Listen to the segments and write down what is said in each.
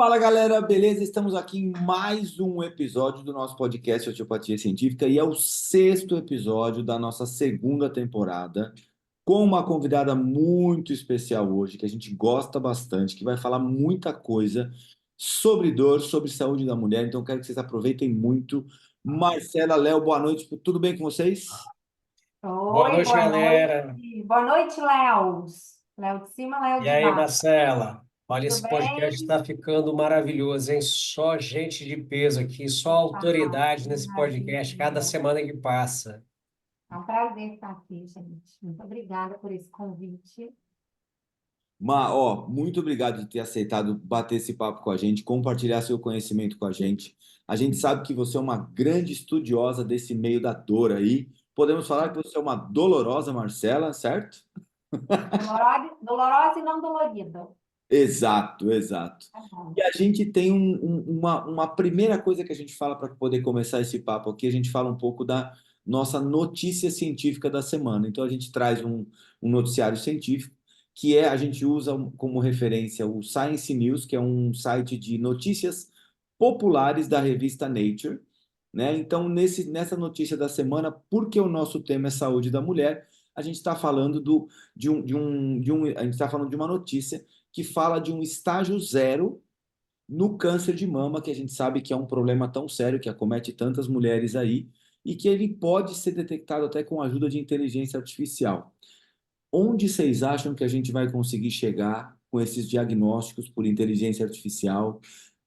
Fala galera, beleza? Estamos aqui em mais um episódio do nosso podcast Osteopatia Científica e é o sexto episódio da nossa segunda temporada, com uma convidada muito especial hoje, que a gente gosta bastante, que vai falar muita coisa sobre dor, sobre saúde da mulher. Então, quero que vocês aproveitem muito. Marcela, Léo, boa noite. Tudo bem com vocês? Boa Oi, noite, boa galera. noite. Boa noite, Léo. Léo de cima, Léo E de aí, baixo. Marcela? Olha, Tudo esse podcast bem? está ficando maravilhoso, hein? Só gente de peso aqui, só Ah, autoridade que nesse podcast, cada maravilha. semana que passa. É um prazer estar aqui, gente. Muito obrigada por esse convite. Muito obrigado de ter aceitado bater esse papo com a gente, compartilhar seu conhecimento com a gente. A gente sabe que você é uma grande estudiosa desse meio da dor aí. Podemos falar que você é uma dolorosa Marcela, certo? Dolorosa e não dolorida. Exato, exato. Tá bom. E a gente tem uma primeira coisa que a gente fala para poder começar esse papo aqui, a gente fala um pouco da nossa notícia científica da semana. Então a gente traz um noticiário científico a gente usa como referência o Science News, que é um site de notícias populares da revista Nature, né? Então nessa notícia da semana, porque o nosso tema é saúde da mulher, a gente está falando a gente está falando de uma notícia que fala de um estágio zero no câncer de mama, que a gente sabe que é um problema tão sério que acomete tantas mulheres aí, e que ele pode ser detectado até com a ajuda de inteligência artificial. Onde vocês acham que a gente vai conseguir chegar com esses diagnósticos por inteligência artificial?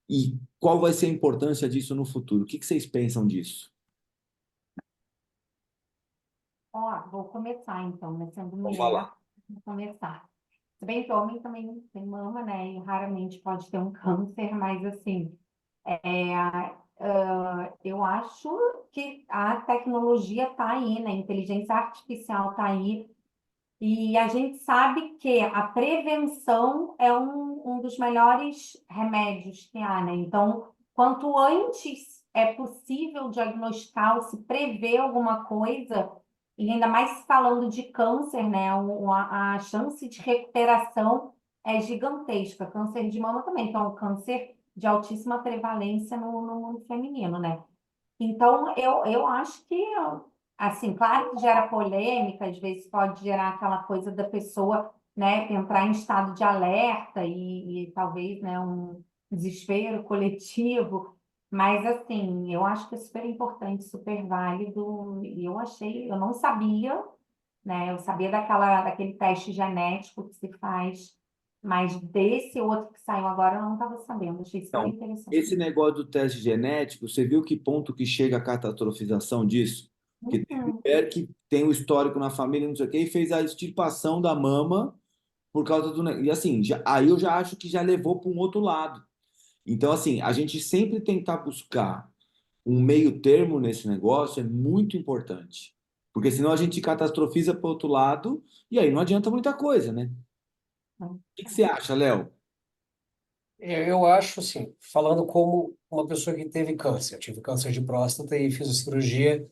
E qual vai ser a importância disso no futuro? O que vocês pensam disso? Ó, vou começar então, né? Sendo Vamos mulher, falar. vou começar. Se bem que homem também tem mama, né? E raramente pode ter um câncer, mas assim, eu acho que a tecnologia está aí, né? A inteligência artificial está aí. E a gente sabe que a prevenção é um dos melhores remédios que há, né? Então, quanto antes é possível diagnosticar ou se prever alguma coisa, e ainda mais falando de câncer, né? A chance de recuperação é gigantesca. Câncer de mama também, então, câncer de altíssima prevalência no mundo feminino, né? Então, eu acho que, assim, claro que gera polêmica, às vezes pode gerar aquela coisa da pessoa, né, entrar em estado de alerta e talvez, né, um desespero coletivo, mas, assim, eu acho que é super importante, super válido, e eu não sabia, né, eu sabia daquele teste genético que se faz, mas desse outro que saiu agora eu não estava sabendo, achei super Então, interessante. esse negócio do teste genético, você viu que ponto que chega a catastrofização disso? Que tem Uhum. mulher que tem o histórico na família, não sei o quê, e fez a extirpação da mama por causa E assim, aí eu já acho que já levou para um outro lado. Então, assim, a gente sempre tentar buscar um meio termo nesse negócio é muito importante. Porque senão a gente catastrofiza para o outro lado e aí não adianta muita coisa, né? O que você acha, Léo? Eu acho, assim, falando como uma pessoa que teve câncer, eu tive câncer de próstata e fiz a cirurgia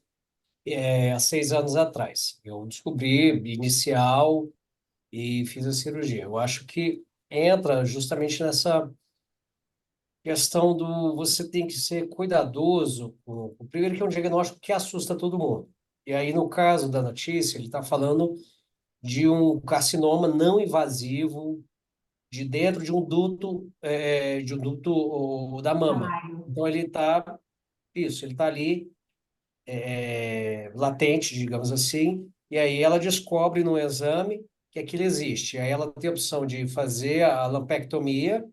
há 6 anos atrás. Eu descobri inicial e fiz a cirurgia. Eu acho que entra justamente nessa questão do você tem que ser cuidadoso. Primeiro que é um diagnóstico que assusta todo mundo. E aí, no caso da notícia, ele está falando de um carcinoma não invasivo de dentro de um duto da mama. Mamário. Então, ele está ali latente, digamos assim, e aí ela descobre no exame que aquilo existe. Aí ela tem a opção de fazer a lampectomia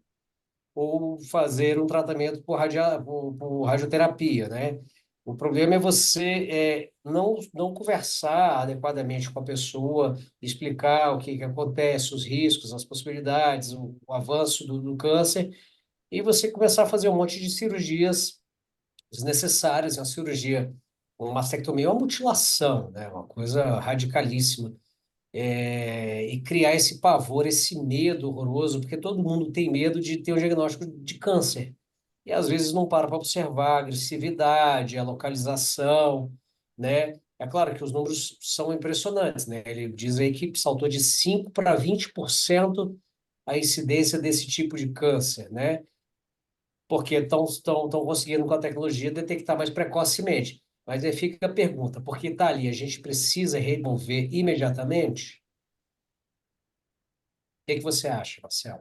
ou fazer um tratamento por radioterapia, né? O problema é você não conversar adequadamente com a pessoa, explicar o que acontece, os riscos, as possibilidades, o avanço do câncer, e você começar a fazer um monte de cirurgias desnecessárias, uma cirurgia, uma mastectomia, uma mutilação, né? Uma coisa radicalíssima. E criar esse pavor, esse medo horroroso, porque todo mundo tem medo de ter um diagnóstico de câncer. E às vezes não para observar a agressividade, a localização, né? É claro que os números são impressionantes, né? Ele diz aí que saltou de 5 para 20% a incidência desse tipo de câncer, né? porque estão conseguindo com a tecnologia detectar mais precocemente. Mas aí fica a pergunta, porque está ali, a gente precisa remover imediatamente? O que que você acha, Marcelo?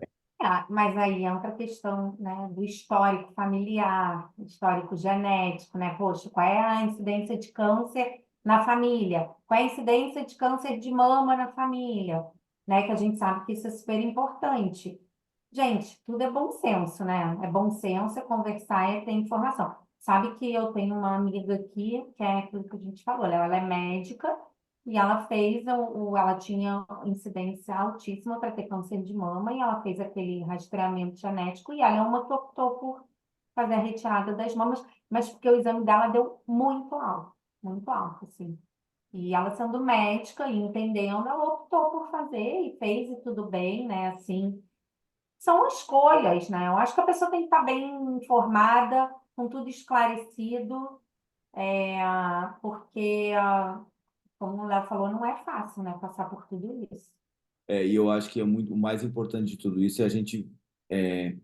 Mas aí entra a questão, né, do histórico familiar, histórico genético, né? Poxa, qual é a incidência de câncer na família? Qual é a incidência de câncer de mama na família? Né? Que a gente sabe que isso é super importante. Gente, tudo é bom senso, né? É bom senso, é conversar, é ter informação. Sabe que eu tenho uma amiga aqui, que é aquilo que a gente falou, ela é médica, e ela fez, ela tinha incidência altíssima para ter câncer de mama, e ela fez aquele rastreamento genético, e ela é uma que optou por fazer a retirada das mamas, mas porque o exame dela deu muito alto, assim. E ela sendo médica e entendendo, ela optou por fazer e fez e tudo bem, né? Assim, são escolhas, né? Eu acho que a pessoa tem que estar bem informada, com tudo esclarecido, porque como o Léo falou, não é fácil, né, passar por tudo isso. E eu acho que é muito, o mais importante de tudo isso é a gente é,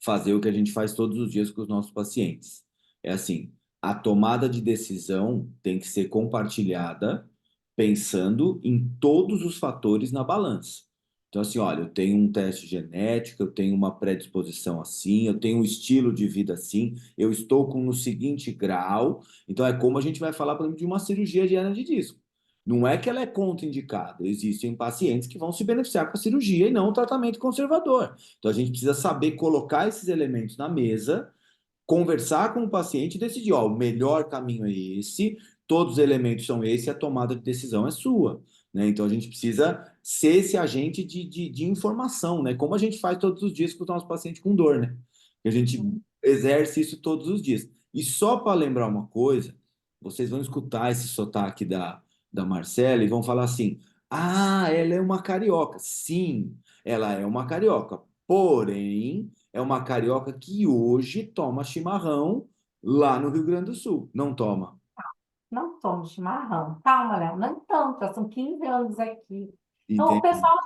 fazer o que a gente faz todos os dias com os nossos pacientes. É assim, a tomada de decisão tem que ser compartilhada pensando em todos os fatores na balança. Então, assim, olha, eu tenho um teste genético, eu tenho uma predisposição assim, eu tenho um estilo de vida assim, eu estou com no seguinte grau. Então, é como a gente vai falar, por exemplo, de uma cirurgia de hernia de disco. Não é que ela é contraindicada, existem pacientes que vão se beneficiar com a cirurgia e não o tratamento conservador. Então a gente precisa saber colocar esses elementos na mesa, conversar com o paciente e decidir, ó, o melhor caminho é esse, todos os elementos são esse, a tomada de decisão é sua, né? Então a gente precisa ser esse agente de informação, né? Como a gente faz todos os dias com o nosso paciente com dor, né? A gente exerce isso todos os dias. E só para lembrar uma coisa, vocês vão escutar esse sotaque da Marcela e vão falar assim: ah, ela é uma carioca. Sim, ela é uma carioca. Porém, é uma carioca que hoje toma chimarrão lá no Rio Grande do Sul. Não toma. Não tomo chimarrão. Calma, Léo, não tanto, já são 15 anos aqui. Então, o Entende? pessoal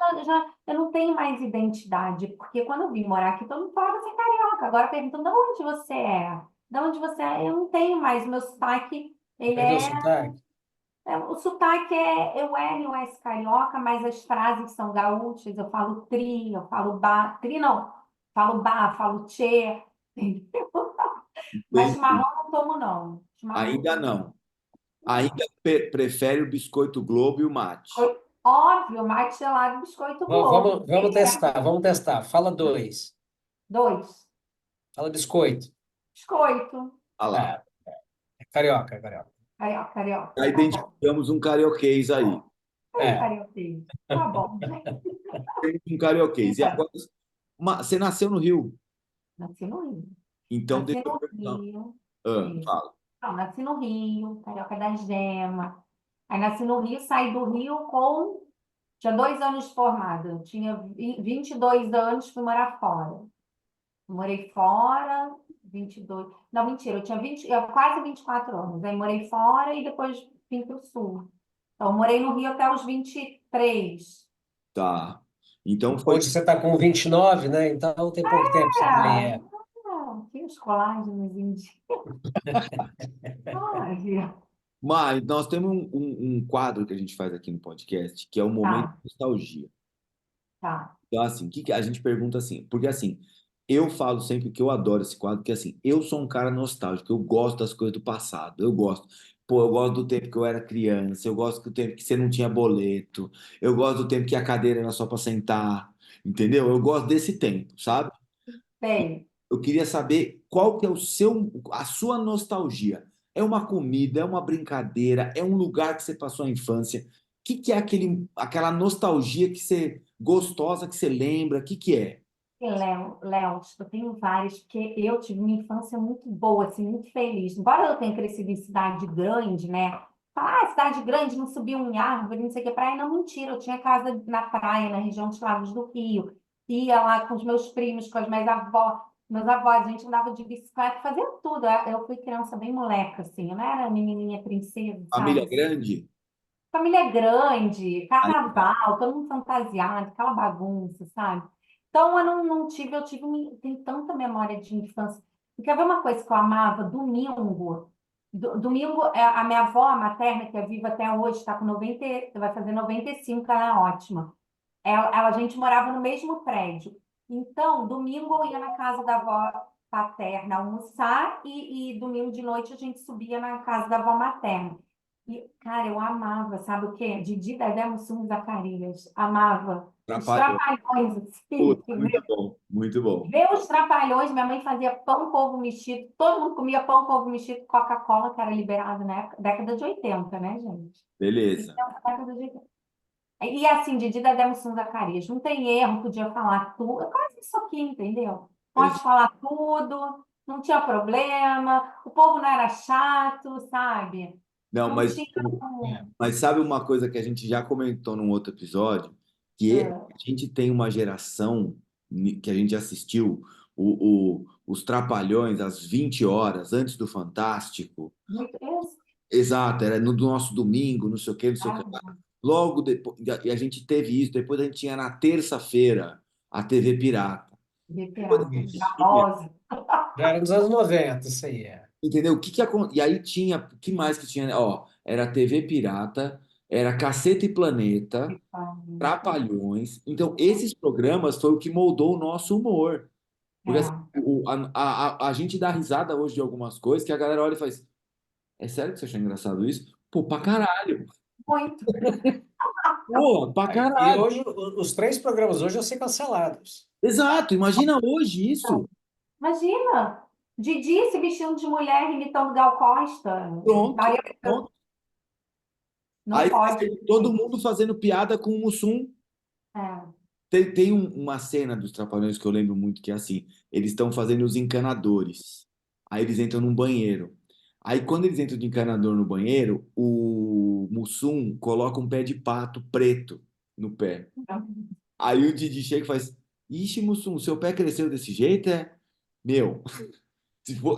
eu não tenho mais identidade, porque quando eu vim morar aqui, todo mundo falava assim, carioca. Agora perguntam, de onde você é? De onde você é? Eu não tenho mais. Meu sotaque, ele Perdeu o sotaque? o sotaque é o L, o S carioca, mas as frases são gaúchas. Eu falo tri, eu falo ba, tri não, falo ba, falo tchê. Mas Entendi. chimarrão não tomo, não. Chimarrão não Ainda tomo, não. não. Ainda prefere o biscoito Globo e o mate. Óbvio, mate gelado, biscoito Globo. Vamos testar, vamos testar. Fala dois. Dois. Fala biscoito. Biscoito. Olha lá. É, é carioca, carioca. Carioca, carioca. Já Tá bom. identificamos um carioquês aí. Aí, É. carioca. Tá bom. Temos um carioquês. E agora, você nasceu no Rio. Nasci no Rio. Então, Nasci deixa eu no perguntar. Rio. Isso. Fala. Não, nasci no Rio, carioca da Gema. Aí nasci no Rio, saí do Rio com. Tinha 2 anos de formada. Eu tinha 22 anos, fui morar fora. Morei fora, 22. Não, mentira, eu tinha 20, quase 24 anos. Aí morei fora e depois vim para o sul. Então, morei no Rio até os 23. Tá. Então foi. Hoje você está com 29, né? Então tem pouco tempo também, é. Que os colágenos indígenas. Mas nós temos um quadro que a gente faz aqui no podcast, que é o Momento Tá, de Nostalgia. tá. Então, assim, a gente pergunta assim? Porque, assim, eu falo sempre que eu adoro esse quadro, que, assim, eu sou um cara nostálgico, eu gosto das coisas do passado, eu gosto. Pô, eu gosto do tempo que eu era criança, eu gosto do tempo que você não tinha boleto, eu gosto do tempo que a cadeira era só para sentar, entendeu? Eu gosto desse tempo, sabe? Bem, Eu queria saber qual que é a sua nostalgia. É uma comida, é uma brincadeira, é um lugar que você passou a infância? O que é aquela nostalgia que você gostosa que você lembra? O que é? Léo, eu tenho vários, porque eu tive uma infância muito boa, assim, muito feliz. Embora eu tenha crescido em cidade grande, né? Cidade grande, não subia em árvore, não sei o que, praia. Não, mentira, eu tinha casa na praia, na região dos Lagos do Rio. Ia lá com os meus primos, com as minhas avós, meus avós, a gente andava de bicicleta, fazia tudo. Eu fui criança bem moleca, assim, eu não era menininha princesa, Família sabe? grande? Família grande, Aí, tá. carnaval, todo mundo fantasiado, aquela bagunça, sabe? Então, eu tive, tenho tanta memória de infância. E quer ver uma coisa que eu amava? Domingo. Domingo, a minha avó materna, que é viva até hoje, está com 90, vai fazer 95, ela é ótima. A gente morava no mesmo prédio. Então, domingo eu ia na casa da avó paterna almoçar e domingo de noite a gente subia na casa da avó materna. E, cara, eu amava, sabe o quê? Didi, Dedé, Mussum, Zacarias. Amava. Os Trapalhões. Trapalhões, assim, Puta, muito entendeu? bom, muito bom. Ver os Trapalhões, minha mãe fazia pão com ovo mexido, todo mundo comia pão com ovo mexido, Coca-Cola, que era liberado na década de 80, né, gente? Beleza. Então, década de 80. E assim, Didi, Dedé, Mussum, Zacarias, não tem erro, podia falar tudo, é quase isso aqui, entendeu? Pode Ex- falar tudo, não tinha problema, o povo não era chato, sabe? Não, Não tinha. É. mas sabe uma coisa que a gente já comentou num outro episódio? A gente tem uma geração que a gente assistiu os Trapalhões às 20 horas, antes do Fantástico. Muito isso. Exato, era no do nosso domingo, não sei o quê, não sei o Ah, quê. Logo depois, e a gente teve isso, depois a gente tinha na terça-feira a TV Pirata. Depois a veterano, gente tinha, Barbosa. Já era nos anos 90, isso aí. É. entendeu? E aí tinha, o que mais que tinha? Ó, era TV Pirata, era Caceta e Planeta, Trapalhões. Então, esses programas foi o que moldou o nosso humor. Porque assim, É, a gente dá risada hoje de algumas coisas que a galera olha e faz, é sério que você achou engraçado isso? Pô, pra caralho! muito. Pô, pra E caralho! hoje, os três programas hoje vão ser cancelados. Exato, imagina hoje isso. Imagina, Didi se vestindo de mulher imitando Gal Costa. Pronto, Aí pronto. não Aí pode. todo mundo fazendo piada com o Mussum. É, Tem uma cena dos Trapalhões que eu lembro muito que é assim, eles estão fazendo os encanadores. Aí eles entram num banheiro. Aí quando eles entram de encanador no banheiro, o Mussum coloca um pé de pato preto no pé. Aí o Didi chega e faz: Ixi, Mussum, seu pé cresceu desse jeito, é? Meu,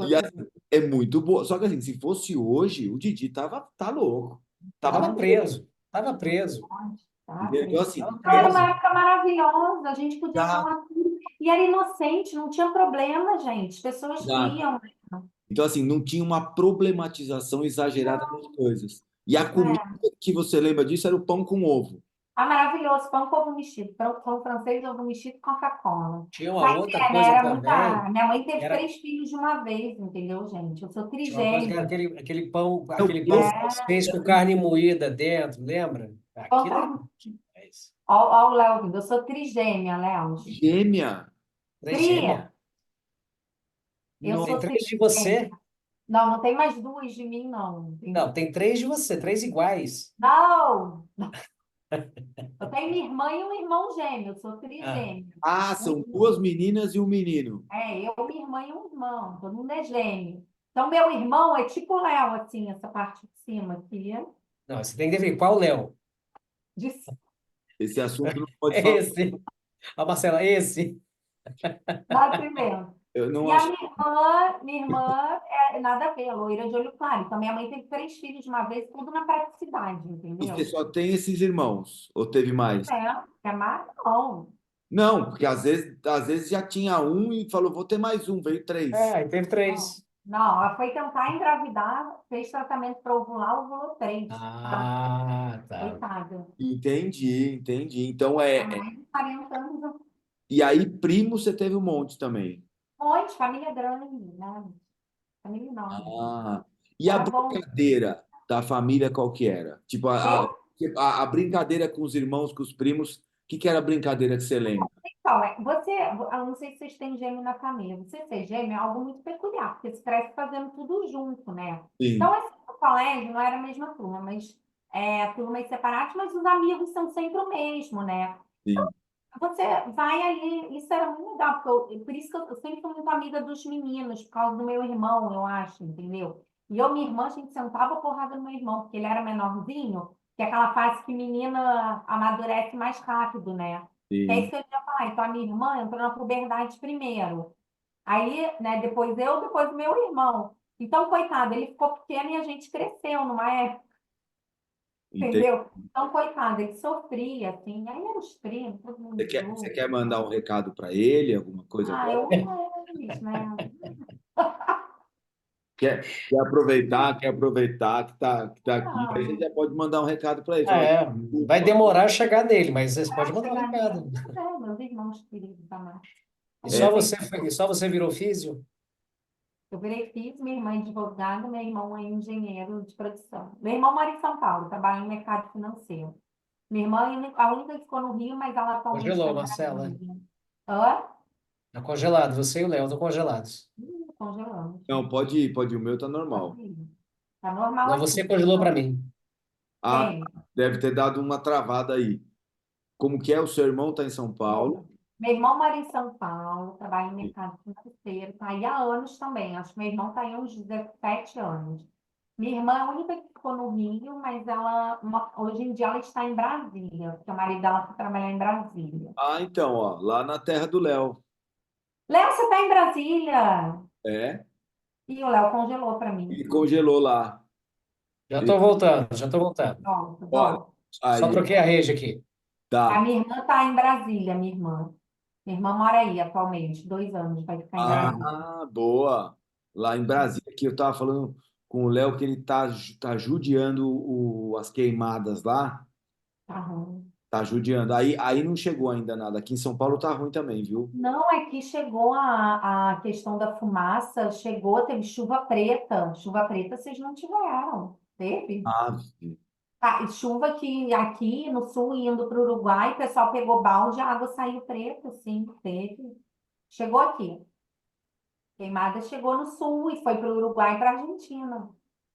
e assim, é muito boa. Só que assim, se fosse hoje, o Didi tá louco. Tava Estava preso, preso. Estava preso. tá, entendeu? Então preto. assim, Estava Não, era preso. uma época maravilhosa, a gente podia tá, falar tudo. E era inocente, não tinha problema, gente. As pessoas tá. riam. Então, assim, não tinha uma problematização exagerada das coisas. E a comida É. que você lembra disso era o pão com ovo. Ah, maravilhoso, pão com ovo mexido, pão francês, ovo mexido com Coca-Cola. Tinha uma Mas outra né, coisa era também, muita. Minha mãe que teve era, 3 filhos de uma vez, entendeu, gente? Eu sou tinha uma coisa que era trigêmea. Então, aquele pão esse É, francês com carne moída dentro, lembra? pão Aquilo é tra- bom demais. ó, o Léo, vindo, eu sou trigêmea, Léo. gêmea. Três Tri, gêmeas. eu Não, Tem sou três de trigêmea. você? Não, não tem mais duas de mim, não. Não, tem três de você, três iguais. Não! Eu tenho minha irmã e um irmão gêmeo, eu sou Ah, trigêmea. Um são irmão. duas meninas e um menino. Eu, minha irmã e um irmão, todo mundo é gêmeo. Então, meu irmão é tipo o Léo, assim, essa parte de cima aqui. não, você tem que ver qual Léo. De Esse assunto não pode falar. Esse. A Marcela, esse. nascimento. Eu não E a acho. minha irmã é nada a ver, loira de olho claro. Então, minha mãe teve 3 filhos de uma vez, tudo na praticidade, E você entendeu? só tem esses irmãos? Ou teve mais? É mais não. Não, porque às vezes já tinha um e falou, vou ter mais um, veio É, três. aí teve Não, três. não, ela foi tentar engravidar, fez tratamento para ovular, ovulou 3. Ah, tá. Coitada. Entendi, entendi. Então A mãe de 40 anos, E aí, primo, você teve um monte também. um monte, família grande, né? Família enorme. Ah, e a Era bom. brincadeira da família qual que era? Tipo, a brincadeira com os irmãos, com os primos, o que era a brincadeira que você lembra? Então, eu não sei se vocês têm gêmeo na família. Você ser gêmeo é algo muito peculiar, porque você cresce fazendo tudo junto, né? Então, Sim, assim, no colégio não era a mesma turma, mas turmas separadas, mas os amigos são sempre o mesmo, né? sim. Você vai ali, isso era muito legal, por isso que eu sempre fui muito amiga dos meninos, por causa do meu irmão, eu acho, entendeu? E eu, minha irmã, a gente sentava porrada no meu irmão, porque ele era menorzinho, que é aquela fase que menina amadurece mais rápido, né? Que é isso Sim. que eu ia falar. Então, a minha irmã entrou na puberdade primeiro. Aí, né, depois eu, depois o meu irmão. Então, coitado, ele ficou pequeno e a gente cresceu numa época. Entendi. entendeu? Então, coitado, ele sofria, assim, aí eram os primos, todo mundo Você junto. quer mandar um recado para ele, alguma coisa Ah, agora? eu amo eles, né? Quer aproveitar que tá aqui, aí você Não, já pode mandar um recado para ele. Ah, Falar, é. Vai desculpa. demorar a chegar nele, mas vocês podem para mandar um chegar nele, recado. meus irmãos queridos amados. E Aí eu tenho, só você virou físio? eu virei físico, minha irmã é advogada, meu irmão é engenheiro de produção. Meu irmão mora em São Paulo, trabalha no mercado financeiro. Minha irmã, a única que ficou no Rio, mas ela atualmente está Congelou, em Marcela. Brasília. Hã? Tá congelado. Você e o Léo estão congelados. Congelamos. Não, pode ir, pode ir. O meu tá normal. Pode ir. Tá normal Não, aqui. você congelou para mim. Ah, Quem? deve ter dado uma travada aí. Como que é? O seu irmão tá em São Bom, Paulo. meu irmão mora em São Paulo, trabalha no mercado financeiro, está aí há anos também. Acho que meu irmão está aí há uns 17 anos. Minha irmã é a única que ficou no Rio, mas hoje em dia ela está em Brasília, porque o marido dela foi trabalhar em Brasília. Ah, então, ó, lá na terra do Léo. Léo, você está em Brasília? É, E o Léo congelou para mim. ele congelou lá. Já Ele, estou voltando, já estou voltando. Volta, olha, volta. Só aí, troquei a rede aqui. A tá. minha irmã está em Brasília, minha irmã. Minha irmã mora aí atualmente, 2 anos, vai ficar em Brasília. Ah, boa. Lá em Brasília, que eu tava falando com o Léo que ele tá judiando as queimadas lá. Tá ruim. Tá judiando. Aí não chegou ainda nada. Aqui em São Paulo tá ruim também, viu? Não, é que chegou a questão da fumaça, chegou, teve chuva preta. Chuva preta vocês não tiveram, teve? Ah, Ah, e chuva que aqui no sul, indo para o Uruguai, o pessoal pegou balde, a água saiu preta, sim, teve. Chegou aqui. Queimada chegou no sul e foi para o Uruguai e para a Argentina.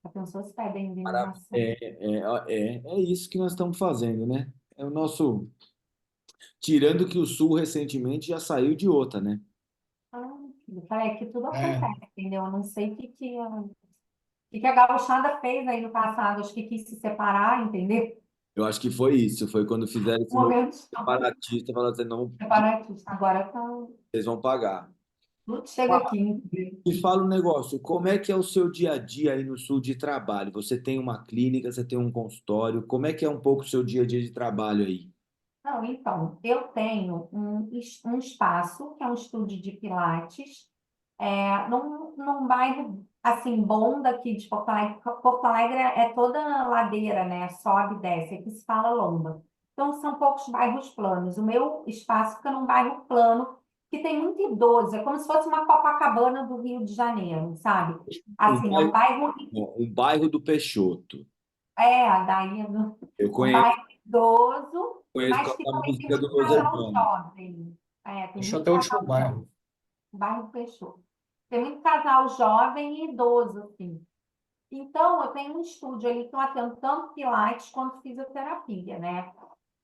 Já pensou se pede a indenização? é isso que nós estamos fazendo, né? É o nosso. Tirando que o Sul recentemente já saiu de outra, né? Ah, filho, é que tudo É. acontece, entendeu? Eu não sei o que a gauchada fez aí no passado, acho que quis se separar, entendeu? Eu acho que foi isso. Foi quando fizeram esse movimento Momento separatista, falaram assim, não, separatista. Agora tá, vocês vão pagar. tudo chega aqui, entendeu? Me fala um negócio, como é que é o seu dia a dia aí no Sul de trabalho? Você tem uma clínica, você tem um consultório, como é que é um pouco o seu dia a dia de trabalho aí? Não, então, eu tenho um espaço, que é um estúdio de Pilates, num bairro, assim, bom daqui de Porto Alegre. Porto Alegre é toda ladeira, né? Sobe e desce, aqui se fala lomba. Então, são poucos bairros planos. O meu espaço fica num bairro plano, que tem muito idoso, é como se fosse uma Copacabana do Rio de Janeiro, sabe? Um Assim, é um bairro, bairro, um bairro do Peixoto. daí, Eu um bairro idoso, conheço por mas causa que da também tem música do muito Los casal Hermanos. jovem. Tem Deixa eu muito até o último casal jovem. bairro. O bairro fechou. Tem muito casal jovem e idoso, assim. Então, eu tenho um estúdio ali que eu atendo tanto Pilates quanto fisioterapia, né?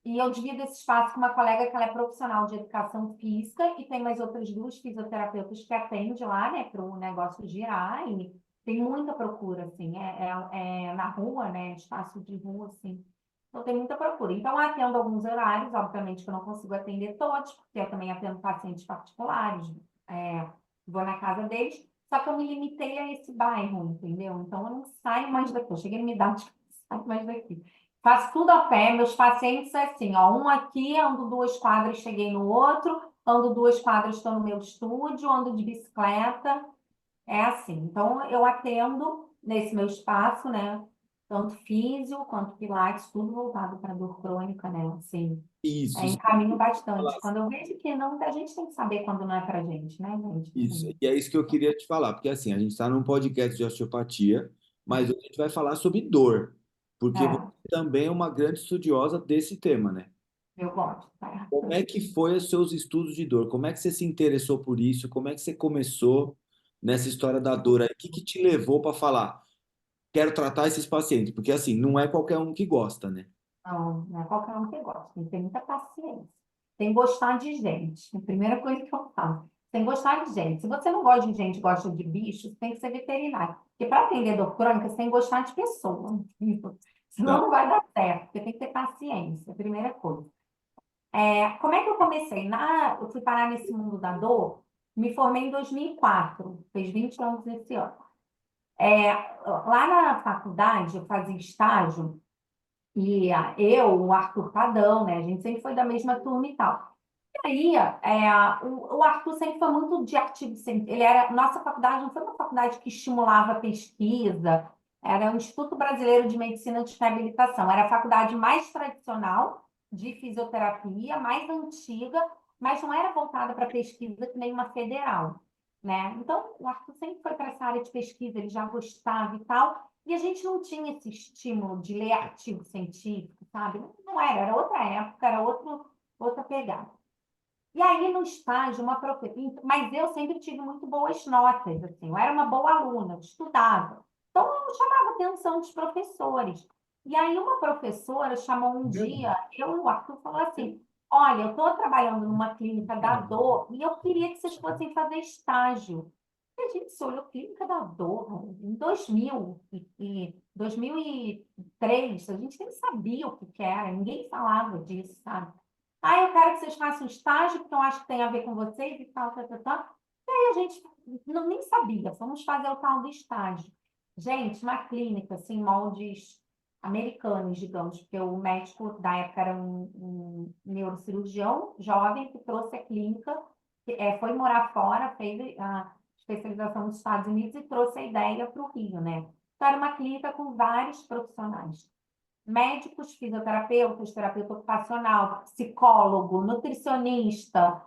E eu divido esse espaço com uma colega que ela é profissional de educação física e tem mais outras duas fisioterapeutas que atendem lá, né, para o negócio girar e tem muita procura, assim, é na rua, né, espaço de rua, assim. Então, tem muita procura. Então, eu atendo alguns horários, obviamente que eu não consigo atender todos, porque eu também atendo pacientes particulares, vou na casa deles, só que eu me limitei a esse bairro, entendeu? Então, eu não saio mais daqui. Eu cheguei a me dar de saio mais daqui. Faço tudo a pé, meus pacientes é assim, ó, um aqui, ando 2 quadras, cheguei no outro, ando 2 quadras, estou no meu estúdio, ando de bicicleta, é assim. Então, eu atendo nesse meu espaço, né, tanto físio quanto pilates, tudo voltado para dor crônica, né, assim, Isso, encaminho bastante. falar Quando eu vejo que não, a gente tem que saber quando não é pra gente, né, gente? isso. Assim, E é isso que eu queria te falar, porque assim, a gente está num podcast de osteopatia, mas hoje a gente vai falar sobre dor, porque você é, também é uma grande estudiosa desse tema, né? eu gosto, tá? Como é que foi os seus estudos de dor? Como é que você se interessou por isso? Como é que você começou nessa história da dor aí? O que que te levou para falar, quero tratar esses pacientes? Porque assim, não é qualquer um que gosta, né? Não, não é qualquer um que gosta, tem que ter muita paciência. Tem que gostar de gente. A primeira coisa que eu falo. Tem que gostar de gente. Se você não gosta de gente, gosta de bichos, tem que ser veterinário. Porque para atender dor crônica, você tem que gostar de pessoa. Senão Tá. não vai dar certo. Você tem que ter paciência, a primeira coisa. Como é que eu comecei? Eu fui parar nesse mundo da dor, me formei em 2004, fez 20 anos esse ano. Lá na faculdade, eu fazia estágio. E eu, o Arthur Padão, né? A gente sempre foi da mesma turma e tal. E aí, o Arthur sempre foi muito de artigo científico. Nossa faculdade não foi uma faculdade que estimulava a pesquisa, era o Instituto Brasileiro de Medicina de Reabilitação. Era a faculdade mais tradicional de fisioterapia, mais antiga, mas não era voltada para pesquisa que nem uma federal, né? Então, o Arthur sempre foi para essa área de pesquisa, ele já gostava e tal. E a gente não tinha esse estímulo de ler artigo científico, sabe? Não era, era outra época, era outra pegada. E aí, no estágio, uma professora... Mas eu sempre tive muito boas notas, assim. Eu era uma boa aluna, eu estudava. Então, eu chamava a atenção dos professores. E aí, uma professora chamou um dia, eu e o Arthur, falou assim, olha, eu estou trabalhando numa clínica da dor e eu queria que vocês fossem fazer estágio. E a gente se olhou, clínica da dor, em 2003, a gente nem sabia o que era, ninguém falava disso, sabe? Ah, eu quero que vocês façam estágio, porque eu acho que tem a ver com vocês e tal, tal, tal, tal. E aí a gente nem sabia, fomos fazer o tal do estágio. Gente, uma clínica, assim, moldes americanos, digamos, porque o médico da época era um neurocirurgião jovem que trouxe a clínica, foi morar fora, fez a especialização nos Estados Unidos e trouxe a ideia para o Rio, né? Então, era uma clínica com vários profissionais médicos, fisioterapeutas, terapeuta ocupacional, psicólogo, nutricionista.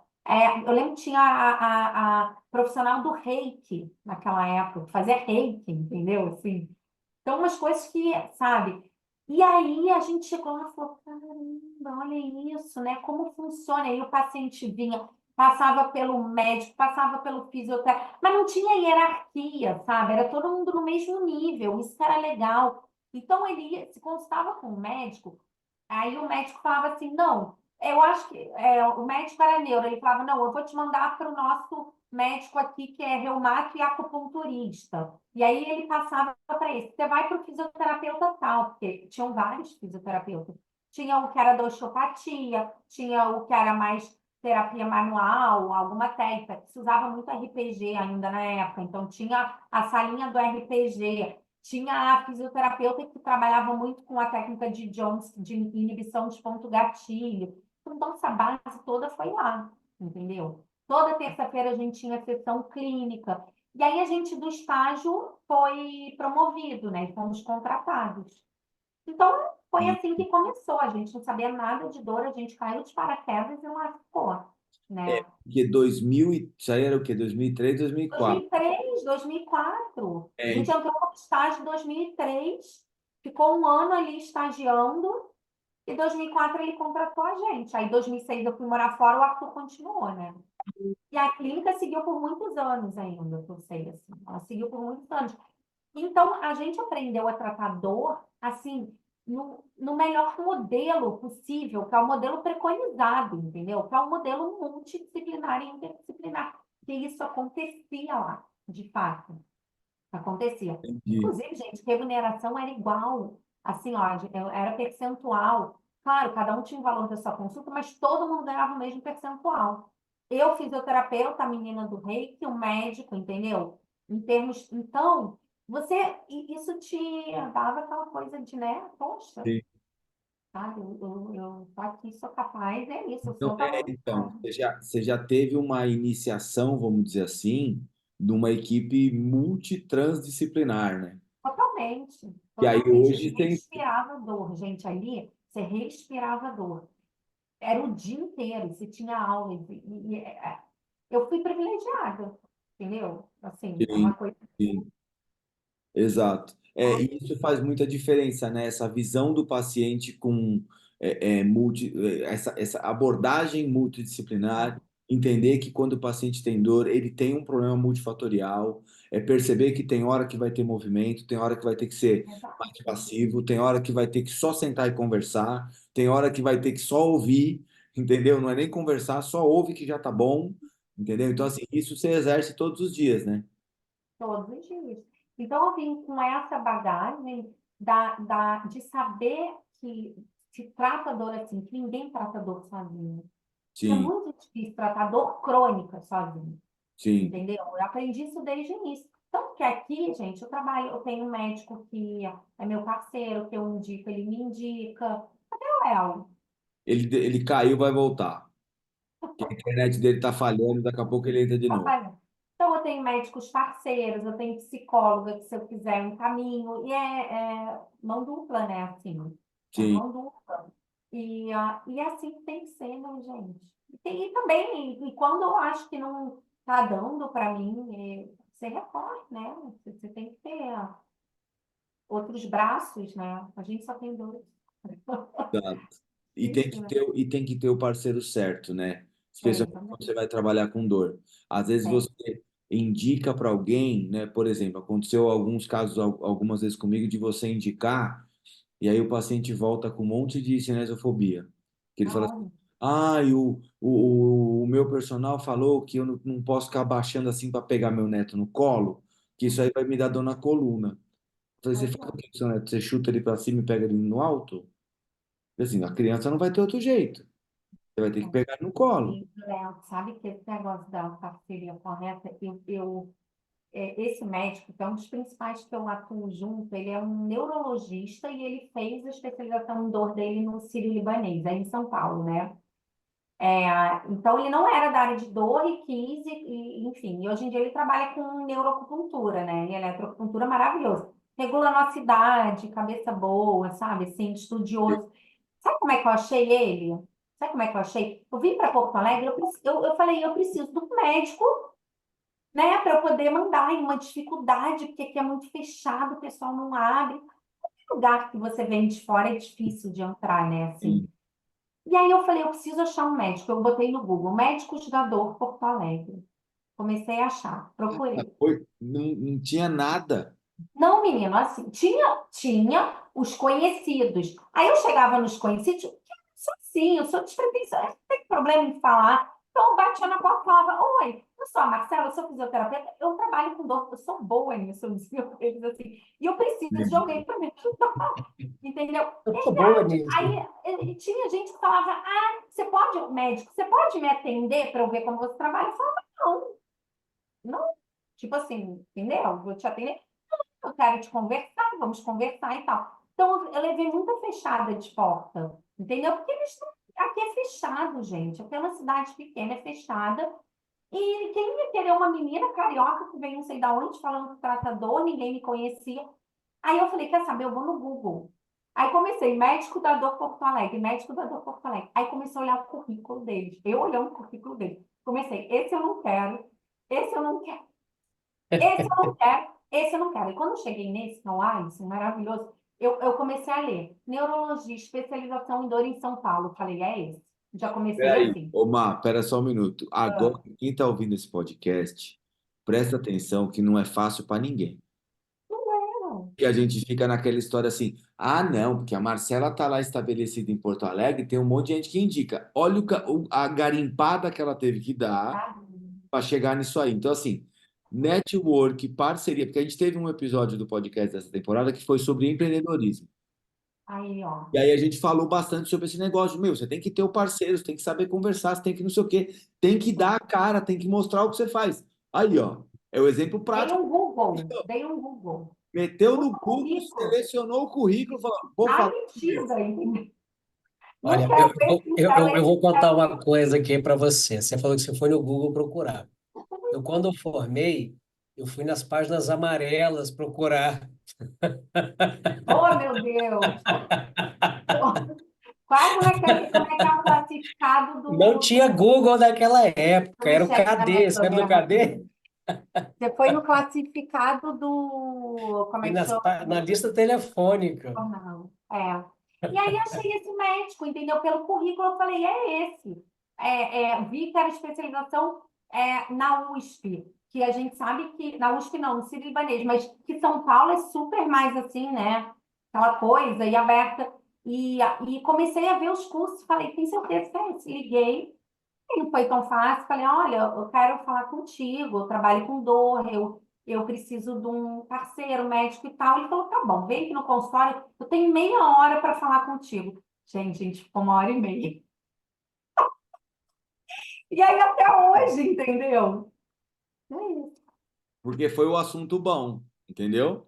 Eu lembro que tinha a profissional do reiki naquela época, que fazia reiki, entendeu? Assim, então, umas coisas que, sabe? E aí a gente chegou lá e falou, caramba, olha isso, né? Como funciona? Aí o paciente vinha, passava pelo médico, passava pelo fisioterapeuta, mas não tinha hierarquia, sabe? Era todo mundo no mesmo nível, isso que era legal. Então, se consultava com o médico, aí o médico falava assim, não, eu acho que o médico era neuro, ele falava, não, eu vou te mandar para o nosso médico aqui que é reumato e acupunturista. E aí ele passava para esse, você vai para o fisioterapeuta tal, porque tinham vários fisioterapeutas. Tinha o que era da osteopatia, tinha o que era mais terapia manual, alguma técnica, que se usava muito RPG ainda na época, então tinha a salinha do RPG, tinha a fisioterapeuta que trabalhava muito com a técnica de Jones, de inibição de ponto gatilho. Então, essa base toda foi lá, entendeu? Toda terça-feira a gente tinha sessão clínica. E aí a gente do estágio foi promovido, né? E fomos contratados. Então, foi E assim que começou. A gente não sabia nada de dor, a gente caiu de paraquedas e lá ficou, né? porque 2000, isso aí era o quê? 2003, 2004. 2003, 2004. A É, gente entrou no estágio em 2003, ficou um ano ali estagiando, e em 2004 ele contratou a gente. Aí, em 2006 eu fui morar fora, o Arthur continuou, né? E a clínica seguiu por muitos anos ainda, eu sei, assim. Ela seguiu por muitos anos. Então, a gente aprendeu a tratar dor, assim, no melhor modelo possível, que é o modelo preconizado, entendeu? Que é o modelo multidisciplinar e interdisciplinar. Que isso acontecia lá, de fato. Acontecia. entendi. Inclusive, gente, remuneração era igual. Assim, ó, era percentual. Claro, cada um tinha o valor da sua consulta, mas todo mundo ganhava o mesmo percentual. Eu, fisioterapeuta, a menina do reiki, o médico, entendeu? Em termos. Então, isso te dava aquela coisa de, né? Poxa, Sim. sabe, eu tô aqui, sou capaz, é isso, eu Então, sou da então, vontade. você já teve uma iniciação, vamos dizer assim, numa equipe multitransdisciplinar, né? Totalmente, E aí totalmente. hoje tem. Respirava dor, gente, ali, você respirava dor. Era o dia inteiro, você tinha aulas. Eu fui privilegiada, entendeu? Assim, é Sim, uma coisa. sim. Exato. E isso faz muita diferença, né? Essa visão do paciente com essa abordagem multidisciplinar, entender que quando o paciente tem dor, ele tem um problema multifatorial, perceber que tem hora que vai ter movimento, tem hora que vai ter que ser mais Exato. passivo, tem hora que vai ter que só sentar e conversar, tem hora que vai ter que só ouvir, entendeu? Não é nem conversar, só ouve que já tá bom, entendeu? Então, assim, isso você exerce todos os dias, né? Todos os dias. Então, eu vim com essa bagagem de saber que se trata dor assim, que ninguém trata dor sozinho. Que é Sim, muito difícil tratar dor crônica sozinho. sim. Entendeu? Eu aprendi isso desde o início. Então, porque aqui, gente, eu tenho um médico que é meu parceiro, que eu indico, ele me indica. Cadê o Léo? Ele caiu, vai voltar. Porque a internet dele tá falhando, daqui a pouco ele entra de novo. Olha, então, eu tenho médicos parceiros, eu tenho psicóloga, que se eu quiser um caminho, e é mão dupla, né, assim, é Sim, mão dupla. E assim tem que ser, né, gente? E também, e quando eu acho que não tá dando para mim, você recorre, né? Você tem que ter outros braços, né? A gente só tem dois. tá. Isso, né? E tem que ter o parceiro certo, né? Tem Especialmente quando você também. vai trabalhar com dor. Às vezes Tem. você indica para alguém, né? Por exemplo, aconteceu alguns casos algumas vezes comigo de você indicar e aí o paciente volta com um monte de cinesiofobia. Que ele fala assim, Olha, ah, o meu personal falou que eu não posso ficar abaixando assim para pegar meu neto no colo, que isso aí vai me dar dor na coluna. Eu falei, você pois faz é. o que com o seu neto? Você chuta ele para cima e pega ele no alto? Assim, a criança não vai ter outro jeito. Você vai ter que pegar no colo. E, Léo, sabe que esse negócio da parceria correta, esse médico, que é um dos principais que eu atuo junto, ele é um neurologista e ele fez a especialização em dor dele no Sírio-Libanês, aí em São Paulo, né? Então, ele não era da área de dor e quis, enfim, e hoje em dia ele trabalha com neuroacupuntura, né? E eletroacupuntura maravilhoso. Regula nossa idade, cabeça boa, sabe? Assim, estudioso. Sabe como é que eu achei ele? Sabe como é que eu achei? Eu vim para Porto Alegre, eu falei, eu preciso do médico, né, para eu poder mandar em uma dificuldade, porque aqui é muito fechado, o pessoal não abre. Lugar que você vem de fora é difícil de entrar, né, assim. Sim. E aí eu falei, eu preciso achar um médico. Eu botei no Google, médicos da dor Porto Alegre. Comecei a achar, procurei. Não tinha nada. Não, menino, assim, tinha os conhecidos. Aí eu chegava nos conhecidos, eu sou assim, eu sou despretensiosa, não tem problema em falar. Então eu batia na porta e falava, oi, eu sou a Marcela, eu sou fisioterapeuta, eu trabalho com dor, eu sou boa nisso, eu dizia pra eles assim, e eu preciso de alguém para me ajudar, entendeu? Eu tô boa nisso. Aí tinha gente que falava, você pode, médico, você pode me atender para eu ver como você trabalha? Eu falava, não, não, tipo assim, entendeu? Vou te atender eu quero te conversar, vamos conversar e tal. Então, eu levei muita fechada de porta, entendeu? Porque aqui é fechado, gente. Aqui é uma cidade pequena, é fechada. E quem ia querer uma menina carioca que veio não sei da onde, falando que tratador, ninguém me conhecia. Aí eu falei, quer saber, eu vou no Google. Aí comecei, médico da dor Porto Alegre, médico da dor Porto Alegre. Aí comecei a olhar o currículo deles. Eu olhando o currículo deles. Comecei, esse eu não quero, esse eu não quero. Esse eu não quero, esse eu não quero. E quando eu cheguei nesse, no Alisson, maravilhoso, eu comecei a ler. Neurologia, especialização em dor em São Paulo. Falei, é esse. Já comecei Peraí, assim. ô Mar, pera só um minuto. Agora, Ah, quem está ouvindo esse podcast, presta atenção que não é fácil para ninguém. não. E a gente fica naquela história assim, ah, não, porque a Marcela tá lá estabelecida em Porto Alegre, tem um monte de gente que indica. Olha a garimpada que ela teve que dar Ah, para chegar nisso aí. Então, assim, network, parceria, porque a gente teve um episódio do podcast dessa temporada que foi sobre empreendedorismo. aí, ó. E aí a gente falou bastante sobre esse negócio, meu, você tem que ter o parceiro, você tem que saber conversar, você tem que não sei o quê, tem que dar a cara, tem que mostrar o que você faz. Aí, ó, é o exemplo Dei prático. um Google, dei um Google. Meteu No no Google, currículo, selecionou o currículo, falou, vou na falar com Deus. metida, entendeu? Não Olha, quero ver se ela eu é vou contar uma coisa aqui para você. Você falou que você foi no Google procurar. Eu, quando eu formei, eu fui nas páginas amarelas procurar. Oh, meu Deus! Quase naquele, como é que é o classificado Não tinha Google naquela época, do era o chefe da minha KD. Você lembra do KD? programação? Você foi no classificado do. Como E é que chama? na lista telefônica. Jornal. É. E aí achei esse médico, entendeu? Pelo currículo, eu falei, é esse. Vi que era especialização na USP, que a gente sabe que. Na USP não, no Sírio-Libanês, mas que São Paulo é super mais assim, né? Aquela coisa, e aberta. E comecei a ver os cursos, falei, tem certeza que é esse? Liguei. Não foi tão fácil. Falei, olha, eu quero falar contigo, eu trabalho com dor, eu preciso de um parceiro médico e tal. Ele falou, tá bom, vem aqui no consultório, eu tenho meia hora para falar contigo. Gente, ficou 1 hora e meia. E aí até hoje, entendeu? É isso. porque foi o assunto bom, entendeu?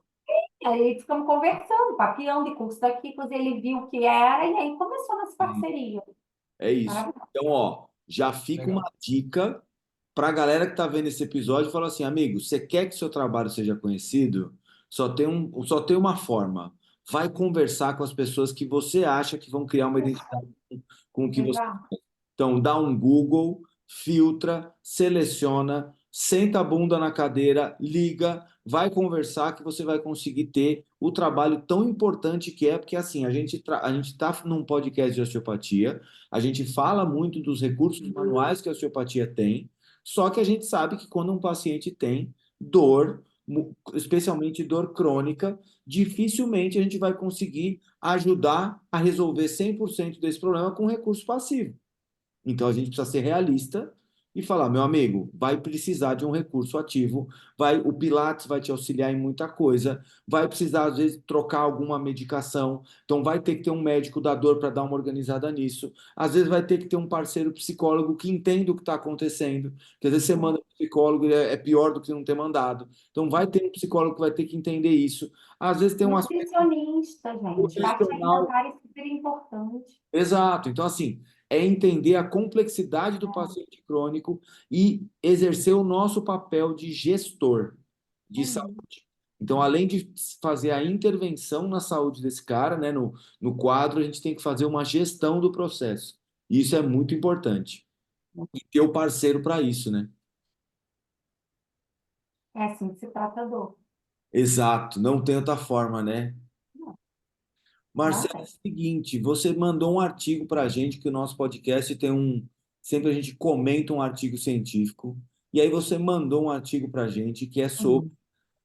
E aí ficamos conversando, papeando, e curso daqui, pois ele viu o que era, e aí começou nossa parceria. É isso. Maravilhoso. Então, ó, já fica uma Legal. dica para a galera que está vendo esse episódio e fala assim, amigo, você quer que seu trabalho seja conhecido? Só tem uma forma. Vai conversar com as pessoas que você acha que vão criar uma identidade com o que você. Exato. Então, dá um Google, filtra, seleciona, senta a bunda na cadeira, liga, vai conversar que você vai conseguir ter o trabalho tão importante que é, porque assim, a gente está num podcast de osteopatia, a gente fala muito dos recursos manuais que a osteopatia tem, só que a gente sabe que quando um paciente tem dor, especialmente dor crônica, dificilmente a gente vai conseguir ajudar a resolver 100% desse problema com recurso passivo. Então a gente precisa ser realista e falar, meu amigo, vai precisar de um recurso ativo, o Pilates vai te auxiliar em muita coisa, vai precisar às vezes trocar alguma medicação, então vai ter que ter um médico da dor para dar uma organizada nisso. Às vezes vai ter que ter um parceiro psicólogo que entenda o que está acontecendo, porque às vezes você manda um psicólogo e é pior do que não ter mandado. Então vai ter um psicólogo que vai ter que entender isso. Às vezes tem um aspecto Nutricionista, gente. Parte nutricional. alimentar é super importante. Exato. Então, assim, é entender a complexidade do paciente crônico e exercer o nosso papel de gestor de Uhum. saúde. Então, além de fazer a intervenção na saúde desse cara, né, no quadro, a gente tem que fazer uma gestão do processo. Isso é muito importante. E ter o parceiro para isso, né? É assim que se trata a dor. Exato. Não tem outra forma, né? Não, não Marcelo, é o tem. seguinte, você mandou um artigo para a gente, que o nosso podcast tem um. Sempre a gente comenta um artigo científico, e aí você mandou um artigo para a gente que é sobre Uhum.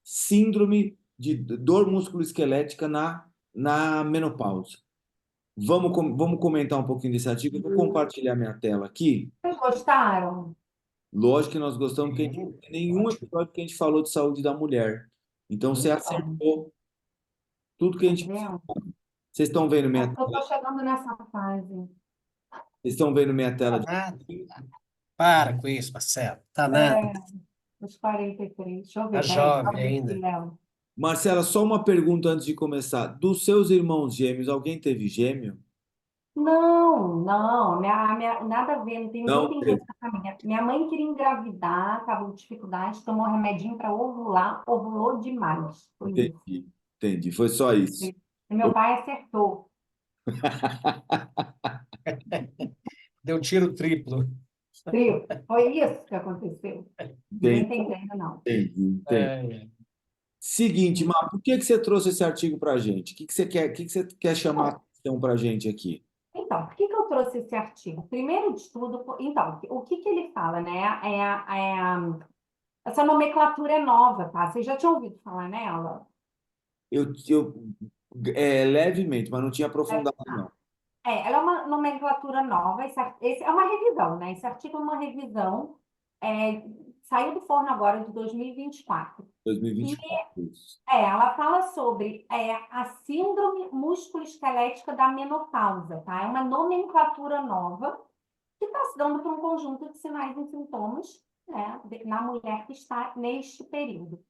síndrome de dor musculoesquelética na menopausa. Vamos comentar um pouquinho desse artigo. Eu vou compartilhar minha tela aqui. Vocês gostaram? Lógico que nós gostamos, porque a gente não tem nenhum Ótimo. episódio que a gente falou de saúde da mulher. Então você Então, acertou tudo que a tá gente. vendo? Vocês estão vendo É minha, porque eu tô chegando nessa fase. vocês estão vendo minha tela Tá de. nada. Para com isso, Marcelo. Tá nada. É, os 43. Deixa eu Tá ver, peraí, deixa eu jovem abrir aqui, ainda. Léo. Marcela, só uma pergunta antes de começar. Dos seus irmãos gêmeos, alguém teve gêmeo? Não, não, nada a ver, não tem ninguém Não tem teve. gêmeos na família. Minha mãe queria engravidar, tava com dificuldade, tomou um remedinho para ovular, ovulou demais. Foi isso. Entendi, entendi. Foi só isso. E meu pai acertou. Deu tiro triplo. Viu? Foi isso que aconteceu. Ninguém Entendi, entendendo, não. entendi. É, é. Seguinte, Mar, por que você trouxe esse artigo para a gente? O que você quer chamar a Bom, atenção para a gente aqui? então, por que que eu trouxe esse artigo? Primeiro de tudo, então, o que que ele fala, né? Essa nomenclatura é nova, tá? Vocês já tinham ouvido falar nela? Levemente, mas não tinha aprofundado, não. Ela é uma nomenclatura nova, esse é uma revisão, né? Esse artigo é uma revisão, é, saiu do forno agora de 2024. E 2024. Isso. ela fala sobre a síndrome musculoesquelética da menopausa, tá? É uma nomenclatura nova que está se dando por um conjunto de sinais e sintomas, né, na mulher que está neste período.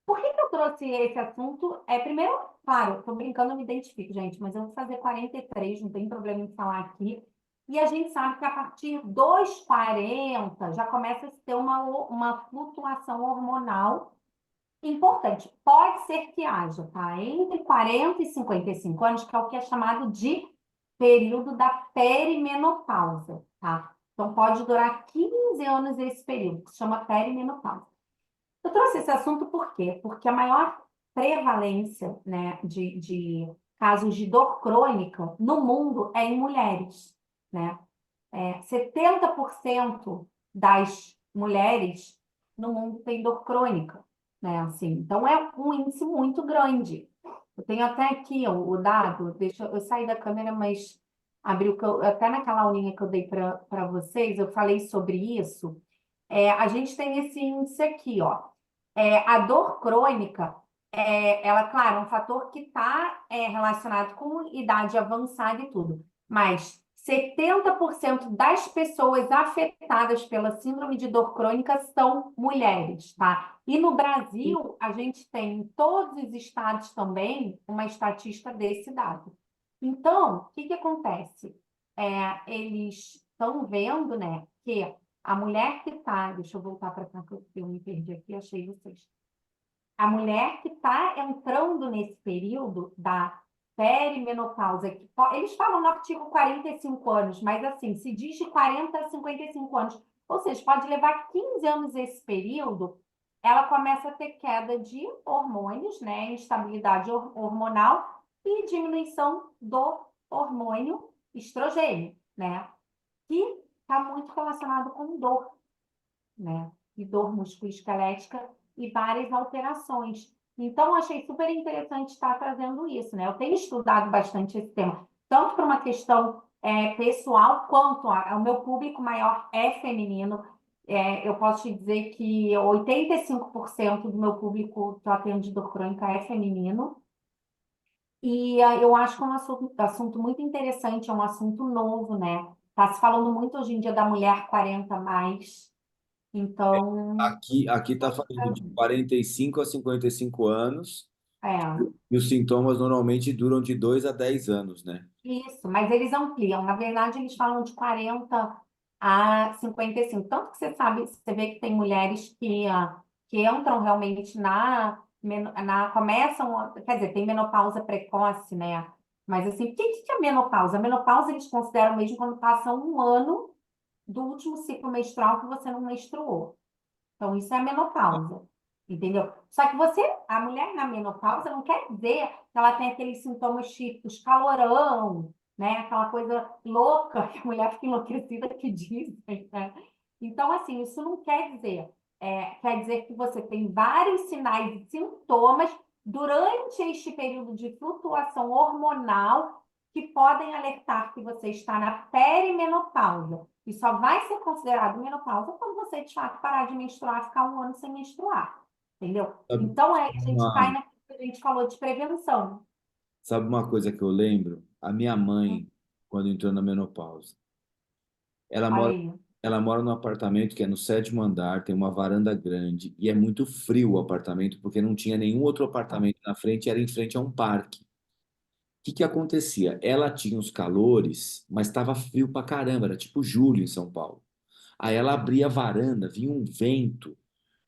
Por que que eu trouxe esse assunto? Primeiro, claro, estou brincando, eu me identifico, gente, mas eu vou fazer 43, não tem problema em falar aqui. E a gente sabe que a partir dos 40 já começa a se ter uma flutuação hormonal importante. Pode ser que haja, tá? Entre 40 e 55 anos, que é o que é chamado de período da perimenopausa, tá? Então, pode durar 15 anos esse período, que se chama perimenopausa. Eu trouxe esse assunto por quê? Porque a maior prevalência, né, de casos de dor crônica no mundo é em mulheres, né? 70% das mulheres no mundo tem dor crônica, né? Assim, então é um índice muito grande. Eu tenho até aqui ó, o dado, deixa eu sair da câmera, mas abriu até naquela aulinha que eu dei para vocês, eu falei sobre isso. A gente tem esse índice aqui, ó. A dor crônica, ela, claro, é um fator que está relacionado com idade avançada e tudo, mas 70% das pessoas afetadas pela síndrome de dor crônica são mulheres, tá? E no Brasil, a gente tem em todos os estados também uma estatística desse dado. Então, o que acontece? Eles estão vendo, né, que a mulher que está... Deixa eu voltar para cá, que eu me perdi aqui, achei vocês. A mulher que está entrando nesse período da perimenopausa, eles falam no artigo 45 anos, mas assim, se diz de 40 a 55 anos, ou seja, pode levar 15 anos esse período, ela começa a ter queda de hormônios, né, instabilidade hormonal e diminuição do hormônio estrogênio, né, que está muito relacionado com dor, né, e dor musculoesquelética e várias alterações. Então, achei super interessante estar trazendo isso, né? Eu tenho estudado bastante esse tema, tanto por uma questão pessoal, quanto o meu público maior é feminino. Eu posso te dizer que 85% do meu público que eu atendo de dor crônica é feminino. E eu acho que é um assunto muito interessante, é um assunto novo, né? Está se falando muito hoje em dia da mulher 40 mais. Então, Aqui está falando de 45 a 55 anos, é. e os sintomas normalmente duram de 2 a 10 anos, né? Isso, mas eles ampliam. Na verdade, eles falam de 40 a 55. Tanto que você sabe, você vê que tem mulheres que entram realmente começam, quer dizer, tem menopausa precoce, né? Mas assim, o que é menopausa? A menopausa eles consideram mesmo quando passa um ano do último ciclo menstrual que você não menstruou. Então, isso é a menopausa, entendeu? Só que a mulher na menopausa não quer dizer que ela tem aqueles sintomas típicos, calorão, né? Aquela coisa louca que a mulher fica enlouquecida que dizem, né? Então, assim, isso não quer dizer. Quer dizer que você tem vários sinais e sintomas durante este período de flutuação hormonal que podem alertar que você está na perimenopausa. E só vai ser considerado menopausa quando você, de fato, parar de menstruar, ficar um ano sem menstruar. Entendeu? Sabe Então, a gente cai uma, naquilo que a gente falou de prevenção. sabe uma coisa que eu lembro? A minha Hum, mãe, quando entrou na menopausa, ela Olha mora, aí. ela mora num apartamento que é no 7º andar, tem uma varanda grande e é muito frio o apartamento, porque não tinha nenhum outro apartamento na frente, era em frente a um parque. Que acontecia? Ela tinha os calores, mas estava frio pra caramba, era tipo julho em São Paulo. Aí ela abria a varanda, vinha um vento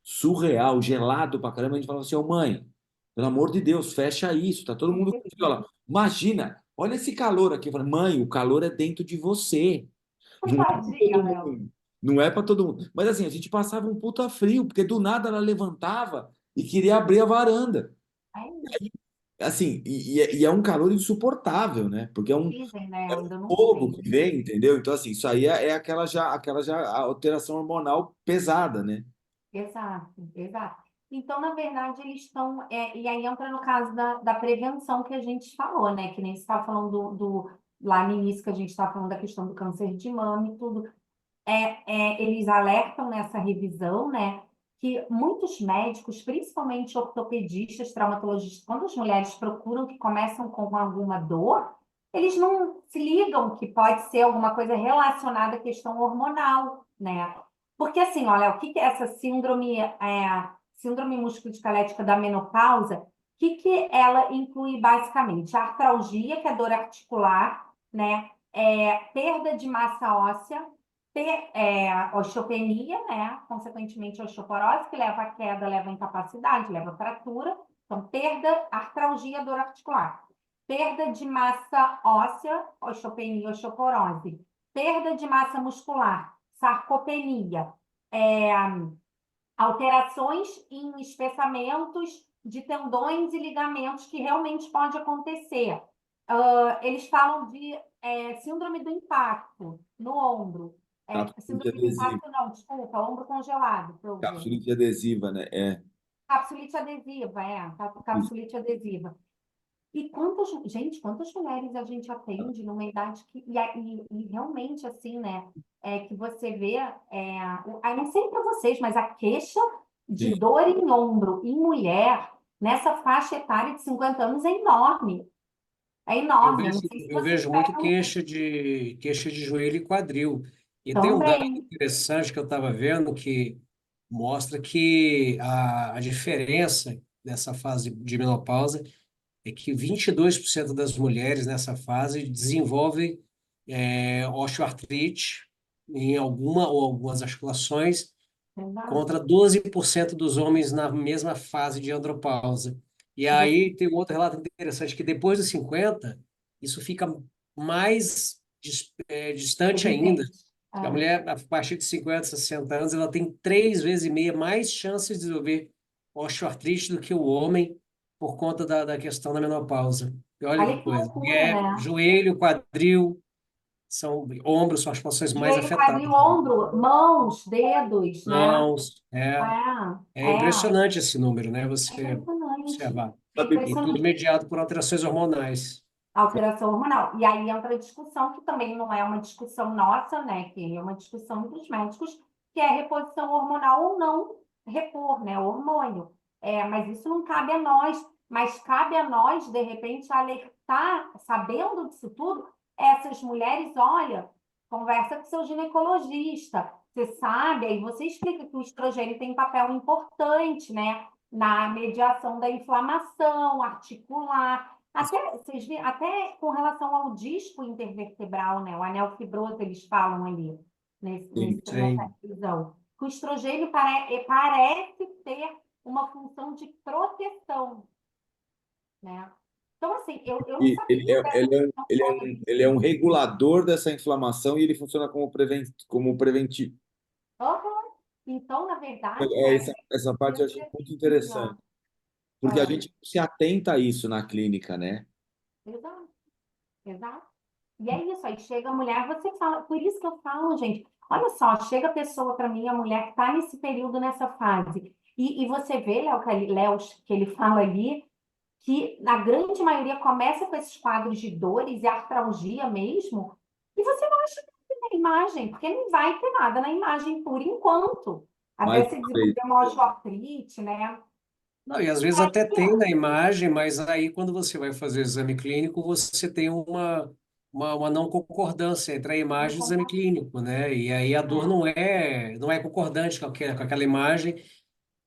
surreal, gelado pra caramba. A gente falava assim: Ô mãe, pelo amor de Deus, fecha isso, tá todo mundo com frio. Ela, imagina, olha esse calor aqui. Eu falei: mãe, o calor é dentro de você, não é pra Tadinha, todo Mel. mundo. Não é para todo mundo. Mas assim, a gente passava um puta frio, porque do nada ela levantava e queria abrir a varanda. Aí, Assim, e é um calor insuportável, né? Porque dizem, né? Eu ainda não fogo sei. que vem, entendeu? Então, assim, isso aí é aquela já alteração hormonal pesada, né? Exato, exato. Então, na verdade, eles estão. E aí entra no caso da prevenção que a gente falou, né? Que nem você estava falando lá no início, que a gente estava falando da questão do câncer de mama e tudo. Eles alertam nessa revisão, né, que muitos médicos, principalmente ortopedistas, traumatologistas, quando as mulheres procuram que começam com alguma dor, eles não se ligam que pode ser alguma coisa relacionada à questão hormonal, né? Porque assim, olha, o que é essa síndrome musculoesquelética da menopausa? O que ela inclui basicamente? A artralgia, que é dor articular, né? Perda de massa óssea, osteopenia, né? Consequentemente, osteoporose, que leva à queda, leva à incapacidade, leva à fratura. Então, perda, artralgia, dor articular. Perda de massa óssea, osteopenia, osteoporose. Perda de massa muscular, sarcopenia. É, alterações em espessamentos de tendões e ligamentos que realmente pode acontecer. Eles falam de síndrome do impacto no ombro. Capsulite Síndrome do adesiva. impacto, não, desculpa, ombro congelado. Capsulite adesiva, né? Capsulite adesiva, capsulite adesiva. E quantas mulheres a gente atende numa idade e realmente assim, né? Que você vê, não sei para vocês, mas a queixa de Sim. dor em ombro em mulher nessa faixa etária de 50 anos é enorme. É Eu enorme. Eu não vejo, sei se eu vocês vejo muito pegam queixa de joelho e quadril. E tem um dado também. interessante que eu estava vendo que mostra que a diferença dessa fase de menopausa é que 22% das mulheres nessa fase desenvolvem osteoartrite em alguma ou algumas articulações, Exato. contra 12% dos homens na mesma fase de andropausa. E Você aí tem um outro relato interessante, que depois dos 50, isso fica mais distante ainda. evidente. A É. mulher, a partir de 50, 60 anos, ela tem 3 vezes e meia mais chances de desenvolver osteoartrite do que o homem por conta da questão da menopausa. E olha que Olha que coisa. E loucura, é né? joelho, quadril, ombros são as posições mais Joelho, quadril, afetadas. ombro, mãos, dedos, né? Mãos, É, é é, impressionante esse número, né? é Você impressionante. observar. É Sabe, E tudo impressionante. mediado por alterações hormonais. Alteração hormonal. E aí entra a discussão, que também não é uma discussão nossa, né? Que é uma discussão dos médicos, que é a reposição hormonal ou não repor, né? O hormônio. Mas isso não cabe a nós, mas cabe a nós, de repente, alertar, sabendo disso tudo, essas mulheres, olha, conversa com seu ginecologista. Você sabe, aí você explica que o estrogênio tem um papel importante, né? Na mediação da inflamação articular. Até com relação ao disco intervertebral, né? O anel fibroso, eles falam ali, sim, nessa Sim. revisão. Que o estrogênio parece ter uma função de proteção, né? Então, assim, eu não e sabia dessa questão toda. ele é um regulador dessa inflamação e ele funciona como preventivo. Aham. Então, na verdade, É, né? essa parte eu achei muito interessante, Precisa. porque a gente se atenta a isso na clínica, né? Exato, exato. E é isso, aí chega a mulher, você fala, por isso que eu falo, gente, olha só, chega a pessoa para mim, a mulher que está nesse período, nessa fase, e você vê, Léo, que ele fala ali, que na grande maioria começa com esses quadros de dores e artralgia mesmo, e você não acha nada na imagem, porque não vai ter nada na imagem por enquanto, Mais até se uma vez, desenvolver uma osteoartrite, né? Não, e às vezes até tem na imagem, mas aí quando você vai fazer o exame clínico, você tem uma não concordância entre a imagem e o exame clínico, né? E aí a dor não é concordante com aquela imagem.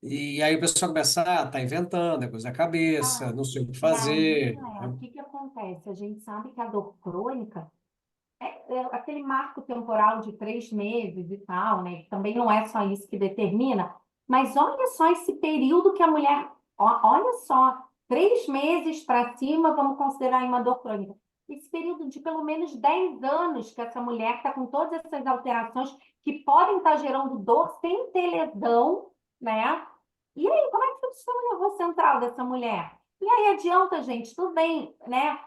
E aí o pessoal começa, tá inventando, é coisa da cabeça, não sei o que E aí, fazer, o né? que que acontece? A gente sabe que a dor crônica é aquele marco temporal de 3 meses e tal, né? Que também não é só isso que determina, mas olha só esse período que a mulher, olha só, 3 meses para cima, vamos considerar aí uma dor crônica. Esse período de pelo menos 10 anos que essa mulher está com todas essas alterações que podem estar gerando dor sem ter lesão, né? E aí, como é que fica o sistema nervoso central dessa mulher? E aí adianta, gente, tudo bem, né?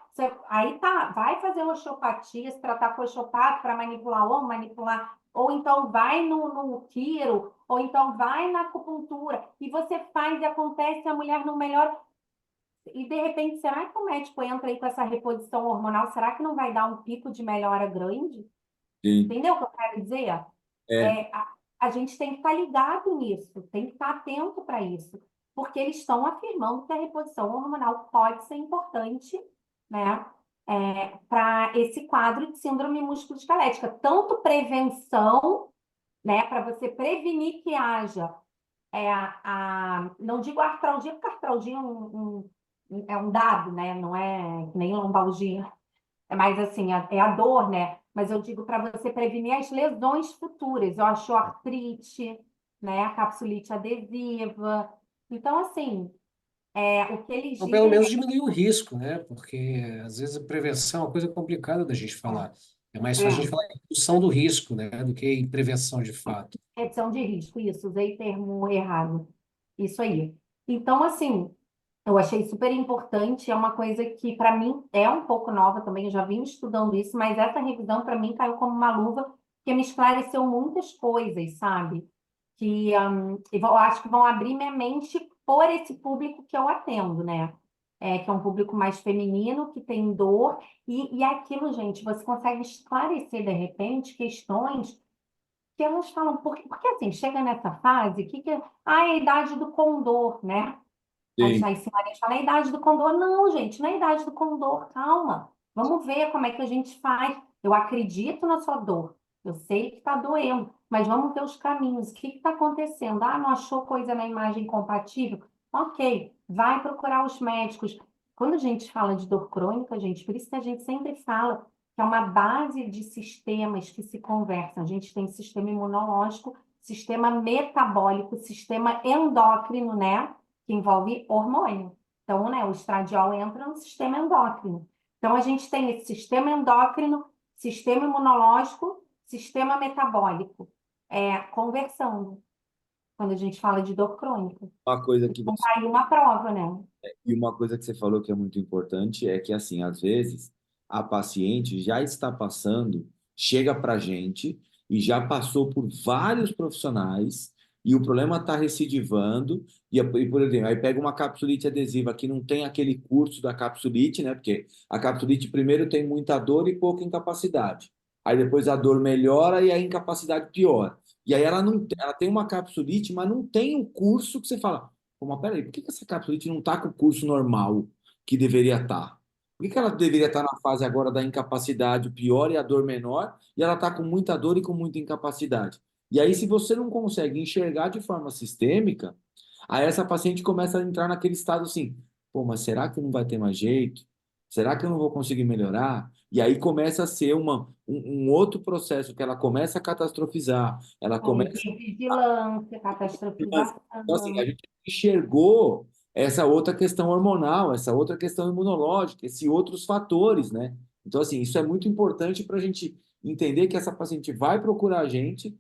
Aí tá, vai fazer osteopatia, se tratar com osteopata para manipular, ou então vai no quiro, ou então vai na acupuntura, e você faz e acontece, a mulher não melhora. E de repente, será que o médico entra aí com essa reposição hormonal? Será que não vai dar um pico de melhora grande? sim. Entendeu o que eu quero dizer? É, A gente tem que estar ligado nisso, tem que estar atento para isso, porque eles estão afirmando que a reposição hormonal pode ser importante, né, para esse quadro de síndrome músculo-esquelética, tanto prevenção, né, para você prevenir que haja, não digo artralgia, porque artralgia é um dado, né, não é que nem lombalgia, é mais assim, é a dor, né? Mas eu digo para você prevenir as lesões futuras, eu acho artrite, né? A capsulite adesiva. Então, assim, o que eles Ou pelo dizem menos diminuir o risco, né? Porque às vezes a prevenção é uma coisa complicada da gente falar. É mais fácil a gente falar em redução do risco, né? Do que em prevenção de fato. redução de risco, isso, usei termo errado. Isso aí. Então, assim, eu achei super importante, é uma coisa que para mim é um pouco nova também, eu já vim estudando isso, mas essa revisão para mim caiu como uma luva, que me esclareceu muitas coisas, sabe? Que eu acho que vão abrir minha mente por esse público que eu atendo, né? Que é um público mais feminino, que tem dor, e é aquilo, gente, você consegue esclarecer de repente questões que elas falam, porque assim, chega nessa fase, que é a idade do condor, né? Sim. As senhoras falam, é a idade do condor. Não, gente, não é a idade do condor, calma. Vamos ver como é que a gente faz. Eu acredito na sua dor. Eu sei que está doendo, mas vamos ver os caminhos. O que está acontecendo? Ah, não achou coisa na imagem compatível? Ok, vai procurar os médicos. Quando a gente fala de dor crônica, gente, por isso que a gente sempre fala que é uma base de sistemas que se conversam. A gente tem sistema imunológico, sistema metabólico, sistema endócrino, né? Que envolve hormônio. Então, né, o estradiol entra no sistema endócrino. Então, a gente tem esse sistema endócrino, sistema imunológico, sistema metabólico, conversando, quando a gente fala de dor crônica. Uma coisa que Então, você, tá aí uma prova, né? e uma coisa que você falou que é muito importante é que, assim, às vezes a paciente já está passando, chega para a gente e já passou por vários profissionais e o problema está recidivando e, por exemplo, aí pega uma capsulite adesiva que não tem aquele curso da capsulite, né? Porque a capsulite primeiro tem muita dor e pouca incapacidade. Aí depois a dor melhora e a incapacidade piora. E aí ela não, ela tem uma capsulite, mas não tem o curso que você fala. Pô, mas peraí, por que que essa capsulite não está com o curso normal que deveria estar? Por que que ela deveria estar na fase agora da incapacidade pior e a dor menor, e ela está com muita dor e com muita incapacidade? E aí, se você não consegue enxergar de forma sistêmica, aí essa paciente começa a entrar naquele estado assim, pô, mas será que não vai ter mais jeito? Será que eu não vou conseguir melhorar? E aí começa a ser um outro processo que ela começa a catastrofizar, ela Aí começa. vem vigilância, Então, assim, a catastrofização. gente enxergou essa outra questão hormonal, essa outra questão imunológica, esses outros fatores, né? Então, assim, isso é muito importante para a gente entender que essa paciente vai procurar a gente,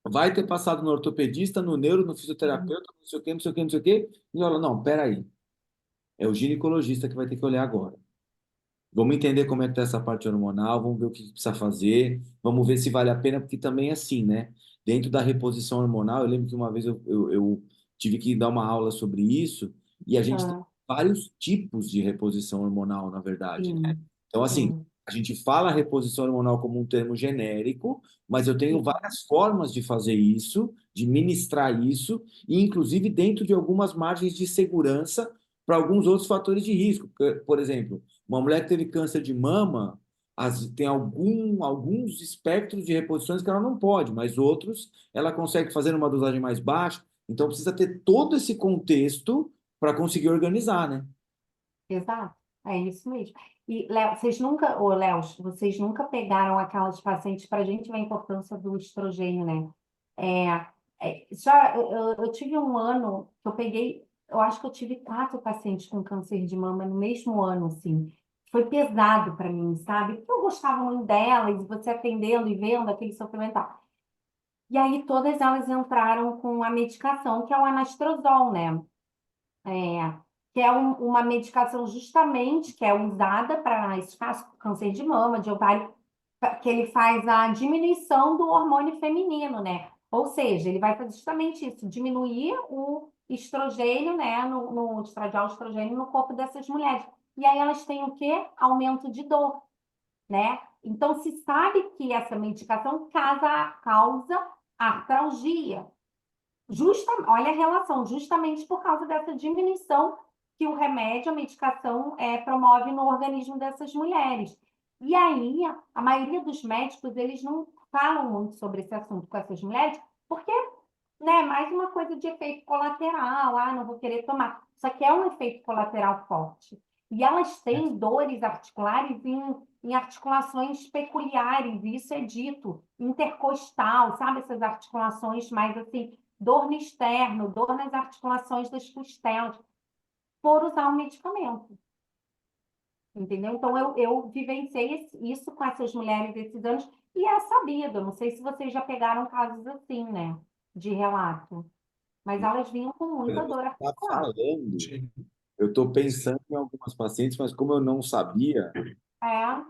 vai ter passado no ortopedista, no neuro, no fisioterapeuta, não sei o quê, não sei o quê, não sei o quê, e olha, não, peraí, é o ginecologista que vai ter que olhar agora. Vamos entender como é que tá essa parte hormonal, vamos ver o que precisa fazer, vamos ver se vale a pena, porque também é assim, né? Dentro da reposição hormonal, eu lembro que uma vez eu tive que dar uma aula sobre isso, e a gente tem Ah, vários tipos de reposição hormonal, na verdade, né? sim, Então, assim, sim, a gente fala reposição hormonal como um termo genérico, mas eu tenho sim. várias formas de fazer isso, de ministrar isso, e inclusive dentro de algumas margens de segurança para alguns outros fatores de risco. Por exemplo, uma mulher que teve câncer de mama, tem alguns espectros de reposições que ela não pode, mas outros ela consegue fazer numa dosagem mais baixa. Então precisa ter todo esse contexto para conseguir organizar, né? Exato, é isso mesmo. E, Léo, vocês nunca pegaram aquelas pacientes, para a gente ver a importância do estrogênio, né? Eu tive um ano que eu peguei, eu acho que eu tive 4 pacientes com câncer de mama no mesmo ano, assim. Foi pesado para mim, sabe? Porque eu gostava muito delas, e você atendendo e vendo aquele sofrimento. E tal. E aí todas elas entraram com a medicação, que é o anastrozol, né? É, que é uma medicação justamente que é usada para esse caso, câncer de mama, de ovário, que ele faz a diminuição do hormônio feminino, né? Ou seja, ele vai fazer justamente isso, diminuir o estrogênio, né, no estradiol estrogênio no corpo dessas mulheres. E aí elas têm o quê? Aumento de dor, né? Então se sabe que essa medicação causa artralgia. Olha a relação, justamente por causa dessa diminuição que o remédio, a medicação, promove no organismo dessas mulheres. E aí, a maioria dos médicos, eles não falam muito sobre esse assunto com essas mulheres, porque, né, mais uma coisa de efeito colateral, não vou querer tomar. Só que é um efeito colateral forte. E elas têm dores articulares em articulações peculiares, e isso é dito, intercostal, sabe? Essas articulações mais assim, dor no externo, dor nas articulações das costelas, por usar um medicamento. Entendeu? Então, eu vivenciei isso com essas mulheres esses anos, e é sabido. Não sei se vocês já pegaram casos assim, né? De relato. Mas elas vinham com muita dor Está articular. falando, Sim. eu estou pensando em algumas pacientes, mas como eu não sabia, É,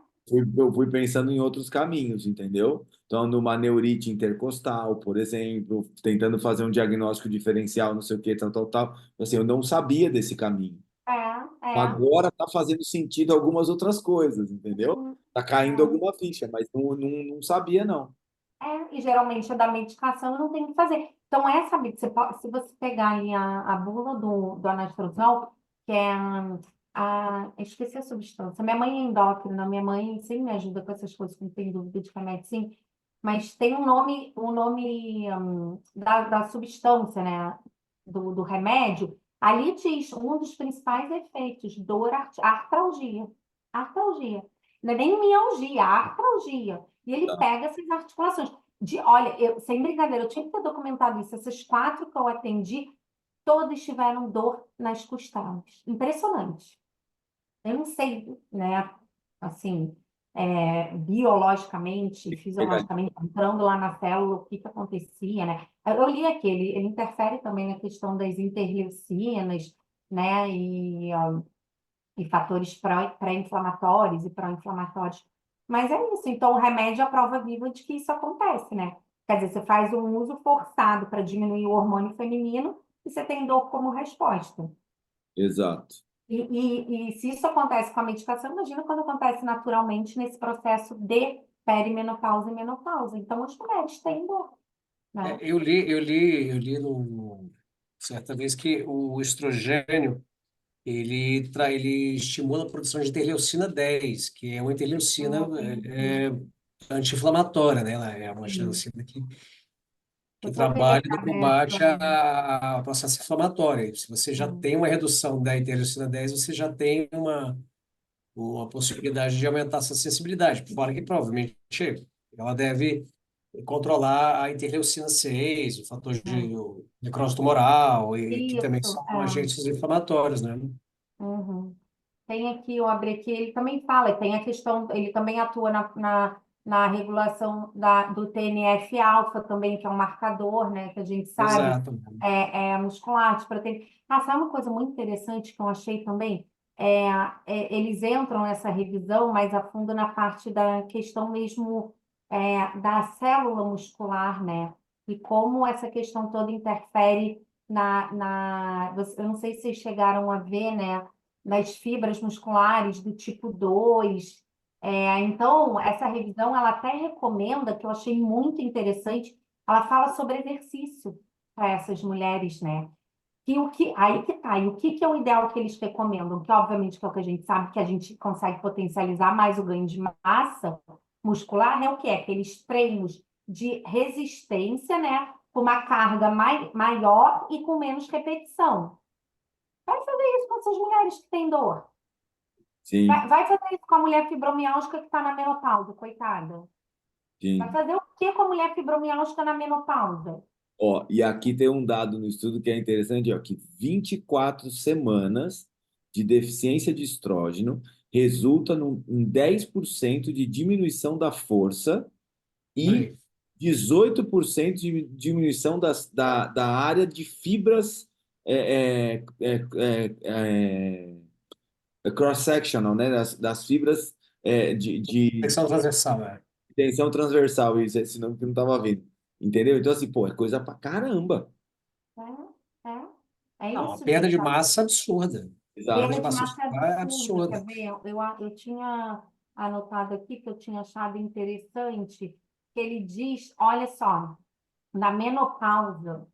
eu fui pensando em outros caminhos, entendeu? Então, numa neurite intercostal, por exemplo, tentando fazer um diagnóstico diferencial, não sei o que, tal, tal, tal. Assim, eu não sabia desse caminho. é. Agora está fazendo sentido algumas outras coisas, entendeu? Está caindo É. alguma ficha, mas não sabia, não. E geralmente é da medicação e não tem o que fazer. Então, essa, se você pegar ali a bula do anastrozol, que é esqueci a substância. Minha mãe é endócrina, minha mãe sempre me ajuda com essas coisas, quando tem dúvida de remédio, sim. Mas tem um nome da substância, né? Do remédio. Ali diz um dos principais efeitos, dor, artralgia. Artralgia. Não é nem mialgia, artralgia. E ele Tá. pega essas articulações. Olha, sem brincadeira, eu tinha que ter documentado isso. Essas 4 que eu atendi, todas tiveram dor nas costelas. Impressionante. Eu não sei, né, assim, biologicamente, Pegadinha. fisiologicamente, entrando lá na célula, o que que acontecia, né? Eu li aqui, ele interfere também na questão das interleucinas, né, e fatores pré-inflamatórios e pró-inflamatórios. Mas é isso, então o remédio é a prova viva de que isso acontece, né? Quer dizer, você faz um uso forçado para diminuir o hormônio feminino e você tem dor como resposta. Exato. E se isso acontece com a medicação, imagina quando acontece naturalmente nesse processo de perimenopausa e menopausa. Então, as mulheres têm dor, né? Eu li certa vez que o estrogênio ele estimula a produção de interleucina 10, que é uma interleucina Entendi. anti-inflamatória, né? Ela é uma Sim. interleucina que Eu vou ver trabalha no essa combate dessa. ao processo inflamatório. E se você já Hum, tem uma redução da interleucina 10, você já tem uma possibilidade de aumentar essa sensibilidade. Fora que provavelmente ela deve controlar a interleucina 6, o fator de é. necrose tumoral, e que também Isso, são agentes inflamatórios, né? Uhum. Tem aqui, eu abri aqui, ele também fala, tem a questão, ele também atua na regulação do TNF-alfa também, que é um marcador, né, que a gente sabe, Exato. é muscular, de proteína. Sabe uma coisa muito interessante que eu achei também? Eles entram nessa revisão mais a fundo na parte da questão mesmo da célula muscular, né? E como essa questão toda interfere eu não sei se vocês chegaram a ver, né? Das fibras musculares do tipo 2. Então, essa revisão, ela até recomenda, que eu achei muito interessante, ela fala sobre exercício para essas mulheres, né? Aí que tá, e o que que é o ideal que eles recomendam? Que obviamente que é o que a gente sabe, que a gente consegue potencializar mais o ganho de massa muscular, é o que é? Aqueles treinos de resistência, né? Com uma carga maior e com menos repetição. Vai fazer isso com essas mulheres que têm dor. Sim, Vai fazer isso com a mulher fibromialgica que está na menopausa, coitada. Vai sim. fazer o que com a mulher fibromialgica na menopausa? Ó, e aqui tem um dado no estudo que é interessante, ó, que 24 semanas de deficiência de estrógeno resulta em 10% de diminuição da força e Aí. 18% de diminuição da área de fibras cross-sectional, né? Das fibras de Flexão transversal, né? tensão transversal, isso, esse nome que eu não estava vendo. Entendeu? Então, assim, pô, é coisa pra caramba. É, é, é Não, a isso, perda gente. de massa absurda. A perda Exato. de Perda de massa massa é muscular é absurda, quer absurda. ver? Eu tinha anotado aqui que eu tinha achado interessante que ele diz, olha só, na menopausa,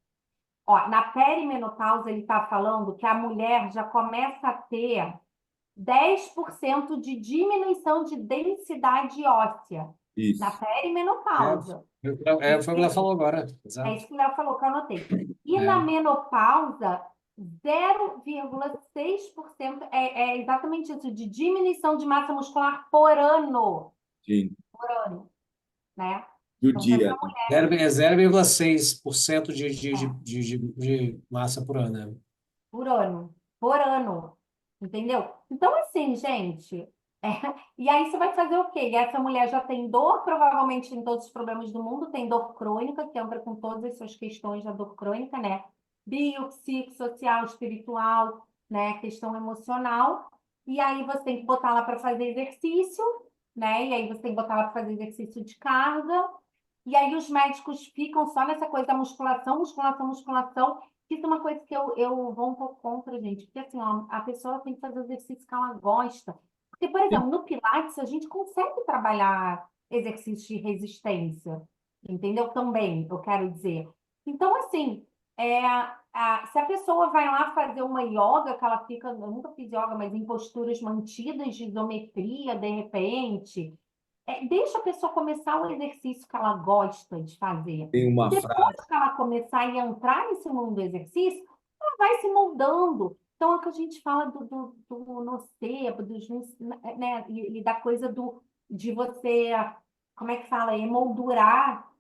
ó, na perimenopausa ele está falando que a mulher já começa a ter 10% de diminuição de densidade óssea na Isso. É, perimenopausa. foi o que ela falou agora. É Exato. isso que o Léo falou, que eu anotei. E na É. menopausa, 0,6% é exatamente isso, de diminuição de massa muscular por ano. Sim. Por ano, né? Do Então, se essa dia, né? É 0,6% mulher, de massa por ano, né? por ano, entendeu? Então, assim, gente, é, e aí você vai fazer o quê? E essa mulher já tem dor, provavelmente tem todos os problemas do mundo, tem dor crônica, que entra com todas as suas questões da dor crônica, né? Biopsicossocial, espiritual, né? Questão emocional. E aí você tem que botar lá para fazer exercício, né? E aí você tem que botar lá para fazer exercício de carga. E aí os médicos ficam só nessa coisa da musculação, musculação, musculação. Isso é uma coisa que eu vou um pouco contra, gente. Porque assim, ó, a pessoa tem que fazer o exercício que ela gosta. Porque, por exemplo, no Pilates a gente consegue trabalhar exercícios de resistência, entendeu? Também, eu quero dizer. Então, assim, se a pessoa vai lá fazer uma yoga, que ela fica, eu nunca fiz yoga, mas em posturas mantidas de isometria, de repente, deixa a pessoa começar o exercício que ela gosta de fazer. Tem E uma depois frase, que ela começar a entrar nesse mundo do exercício, ela vai se moldando. Então, é o que a gente fala do nocebo, né, e da coisa de você, como é que fala, emoldurar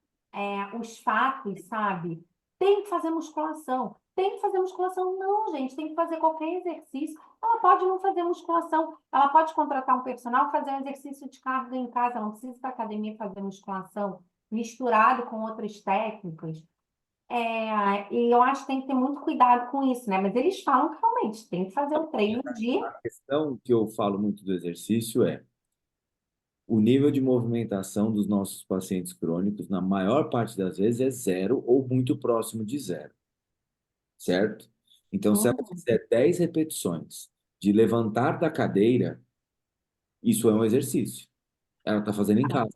os fatos, sabe? Tem que fazer musculação. Tem que fazer musculação? Não, gente, tem que fazer qualquer exercício. Ela pode não fazer musculação, ela pode contratar um personal, fazer um exercício de carga em casa, não precisa ir para academia fazer musculação, misturado com outras técnicas. E eu acho que tem que ter muito cuidado com isso, né? Mas eles falam que realmente tem que fazer o treino de. a questão que eu falo muito do exercício é o nível de movimentação dos nossos pacientes crônicos, na maior parte das vezes, é zero ou muito próximo de zero, certo? Então, se ela fizer 10 repetições de levantar da cadeira, isso é um exercício. Ela está fazendo em casa.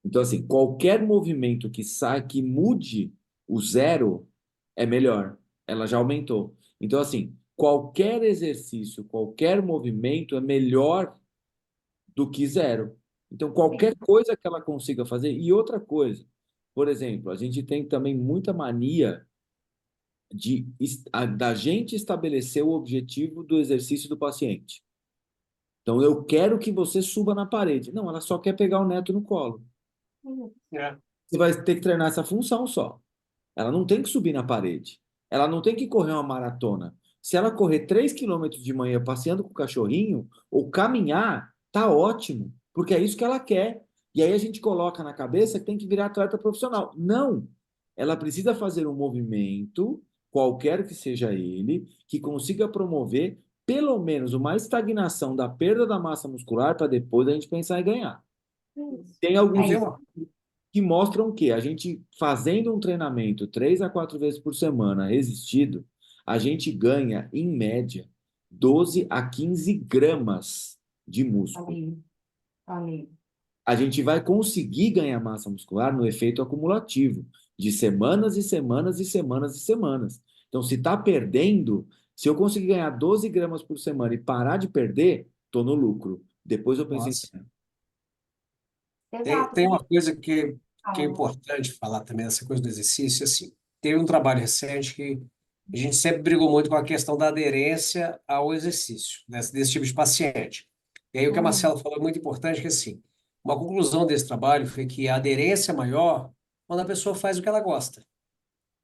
Então, assim, qualquer movimento que sai, que mude o zero, é melhor. Ela já aumentou. Então, assim, qualquer exercício, qualquer movimento é melhor do que zero. Então, qualquer coisa que ela consiga fazer. E outra coisa, por exemplo, a gente tem também muita mania da gente estabelecer o objetivo do exercício do paciente. Então, eu quero que você suba na parede. Não, ela só quer pegar o neto no colo. É. Você vai ter que treinar essa função só. Ela não tem que subir na parede. Ela não tem que correr uma maratona. Se ela correr 3 quilômetros de manhã passeando com o cachorrinho, ou caminhar, tá ótimo, porque é isso que ela quer. E aí a gente coloca na cabeça que tem que virar atleta profissional. Não! Ela precisa fazer um movimento, qualquer que seja ele, que consiga promover pelo menos uma estagnação da perda da massa muscular para depois a gente pensar em ganhar. Tem E alguns tem estudos uma, que mostram que a gente fazendo um treinamento 3 a 4 vezes por semana resistido, a gente ganha, em média, 12 a 15 gramas de músculo. Falei, falei. A gente vai conseguir ganhar massa muscular no efeito acumulativo, de semanas e semanas e semanas e semanas. Então, se está perdendo, se eu conseguir ganhar 12 gramas por semana e parar de perder, estou no lucro. Depois eu penso em. nossa, tem, Exato. tem uma coisa que é Fala. importante falar também, essa coisa do exercício, assim, teve um trabalho recente que a gente sempre brigou muito com a questão da aderência ao exercício, desse tipo de paciente. E aí o que a Hum, Marcela falou é muito importante, que assim, uma conclusão desse trabalho foi que a aderência é maior quando a pessoa faz o que ela gosta.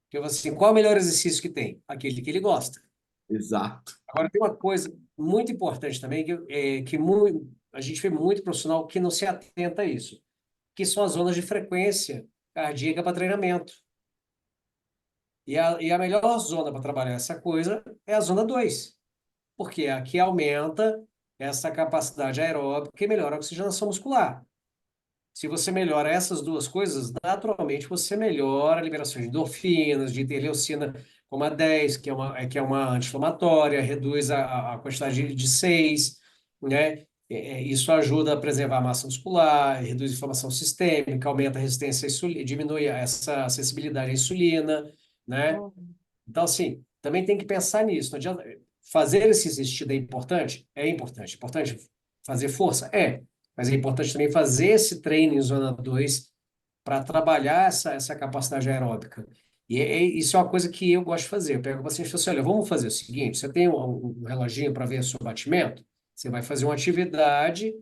Porque assim, qual é o melhor exercício que tem? Aquele que ele gosta. Exato. Agora, tem uma coisa muito importante também, a gente vê muito profissional que não se atenta a isso, que são as zonas de frequência cardíaca para treinamento. E a melhor zona para trabalhar essa coisa é a zona 2, porque é a que aumenta essa capacidade aeróbica e melhora a oxigenação muscular. Se você melhora essas duas coisas, naturalmente você melhora a liberação de endorfinas, de interleucina, como a 10, que é uma anti-inflamatória, reduz a quantidade de 6, né? Isso ajuda a preservar a massa muscular, reduz a inflamação sistêmica, aumenta a resistência à insulina, diminui essa sensibilidade à insulina, né? hum, Então, assim, também tem que pensar nisso. Não adianta. Fazer esse exercício é importante? É importante. É importante fazer força? É. Mas é importante também fazer esse treino em zona 2 para trabalhar essa capacidade aeróbica. Isso é uma coisa que eu gosto de fazer. Eu pego o paciente e falo assim, olha, vamos fazer o seguinte, você tem um reloginho para ver o seu batimento? Você vai fazer uma atividade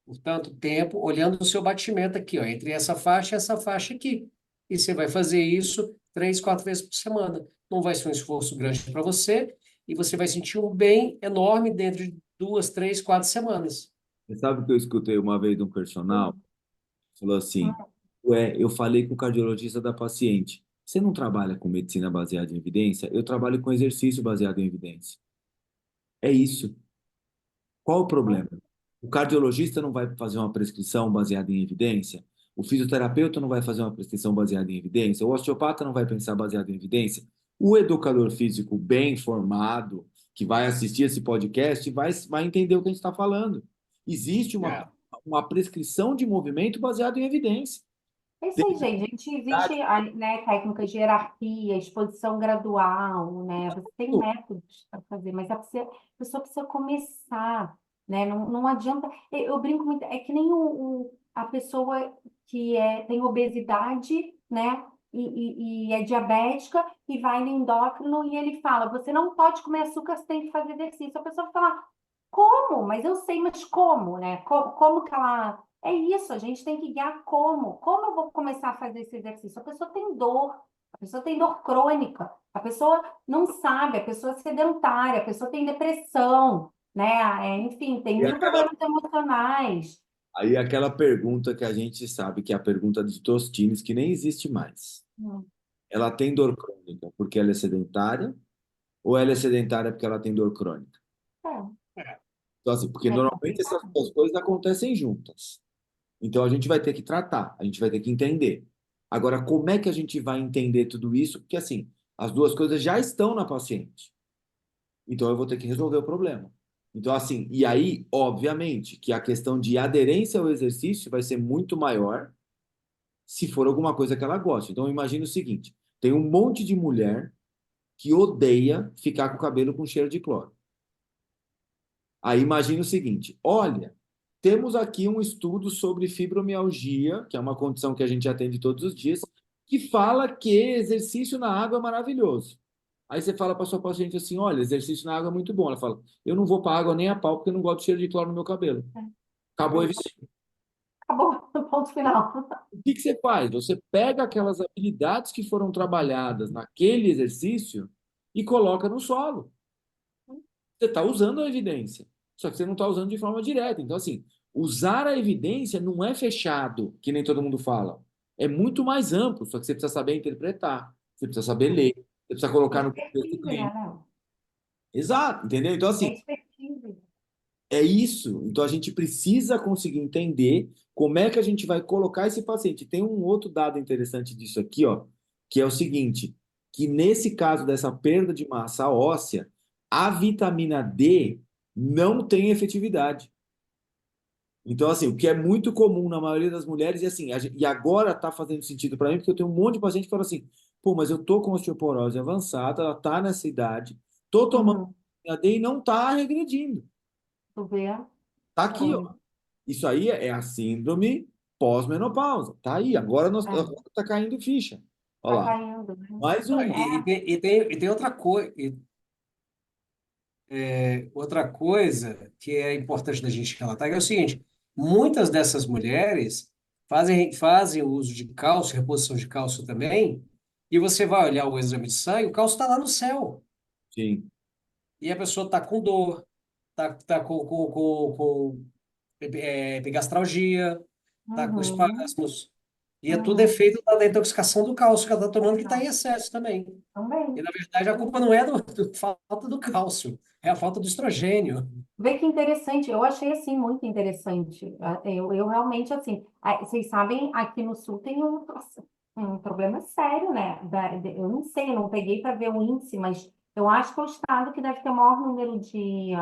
por tanto tempo, olhando o seu batimento aqui, ó, entre essa faixa e essa faixa aqui. E você vai fazer isso 3, 4 vezes por semana. Não vai ser um esforço grande para você e você vai sentir um bem enorme dentro de 2, 3, 4 semanas. Você sabe o que eu escutei uma vez de um personal? hum, Falou assim: hum. Ué, eu falei com o cardiologista da paciente. Você não trabalha com medicina baseada em evidência? Eu trabalho com exercício baseado em evidência. É isso. Qual o problema? O cardiologista não vai fazer uma prescrição baseada em evidência? O fisioterapeuta não vai fazer uma prescrição baseada em evidência? O osteopata não vai pensar baseado em evidência? O educador físico bem formado, que vai assistir esse podcast, vai entender o que a gente está falando. Existe É. uma prescrição de movimento baseada em evidência. É isso aí, gente. Existe, né, técnicas de hierarquia, exposição gradual, né? Você tem métodos para fazer, mas a pessoa precisa começar, né? Não adianta. Eu brinco muito, é que nem a pessoa que tem obesidade, né? E é diabética e vai no endócrino e ele fala: você não pode comer açúcar, você tem que fazer exercício. A pessoa fala: como? Mas eu sei, mas como, né? Como que ela. É isso, a gente tem que guiar como. Como eu vou começar a fazer esse exercício? A pessoa tem dor crônica, a pessoa não sabe, a pessoa é sedentária, a pessoa tem depressão, né? Enfim, tem E mil aquela, problemas emocionais. aí aquela pergunta que a gente sabe que é a pergunta de Tostines, que nem existe mais. Hum, Ela tem dor crônica porque ela é sedentária ou ela é sedentária porque ela tem dor crônica? Então, assim, porque é normalmente essas complicado. duas coisas acontecem juntas. Então a gente vai ter que tratar, a gente vai ter que entender. Agora, como é que a gente vai entender tudo isso? Porque assim, as duas coisas já estão na paciente. Então eu vou ter que resolver o problema. Então, assim, e aí, obviamente, que a questão de aderência ao exercício vai ser muito maior se for alguma coisa que ela goste. Então, imagine o seguinte: tem um monte de mulher que odeia ficar com o cabelo com cheiro de cloro. Aí imagine o seguinte: olha, temos aqui um estudo sobre fibromialgia, que é uma condição que a gente atende todos os dias, que fala que exercício na água é maravilhoso. Aí você fala para sua paciente assim: olha, exercício na água é muito bom. Ela fala: eu não vou para água nem a pau porque eu não gosto de cheiro de cloro no meu cabelo. Acabou a É, evidência. acabou, ponto final. O que que você faz? Você pega aquelas habilidades que foram trabalhadas naquele exercício e coloca no solo. Você está usando a evidência, só que você não está usando de forma direta. Então, assim, usar a evidência não é fechado, que nem todo mundo fala. É muito mais amplo, só que você precisa saber interpretar, você precisa saber ler, você precisa É colocar no contexto expertise, né, clínico. Léo? Exato, entendeu? Então, É assim, expertise. é isso. Então, a gente precisa conseguir entender como é que a gente vai colocar esse paciente. Tem um outro dado interessante disso aqui, ó, que é o seguinte, que nesse caso dessa perda de massa óssea, a vitamina D não tem efetividade. Então, assim, o que é muito comum na maioria das mulheres, e assim, e agora tá fazendo sentido para mim, porque eu tenho um monte de paciente que fala assim, pô, mas eu tô com osteoporose avançada, ela tá nessa idade, tô tomando Uhum. vitamina D e não tá regredindo. Tu vê? Tá É, aqui, ó. Isso aí é a síndrome pós-menopausa. Tá aí, agora é, tá caindo ficha. Olha tá lá, caindo, né? mais Não, uma. e tem outra coisa que é importante da gente relatar, que é o seguinte: muitas dessas mulheres fazem o uso de cálcio, reposição de cálcio também, e você vai olhar o exame de sangue, o cálcio está lá no céu. Sim, E a pessoa está com dor, tá com epigastralgia, tá com Uhum, espasmos. E é tudo uhum. efeito da intoxicação do cálcio que ela está tomando, que está em Exato. excesso também. E, Também. na verdade, a culpa não é do falta do cálcio, é a falta do estrogênio. Vê que interessante, eu achei assim muito interessante. Eu realmente assim, vocês sabem, aqui no sul tem um problema sério, né? Eu não sei, eu não peguei para ver o índice, mas eu acho que é o estado que deve ter o maior número de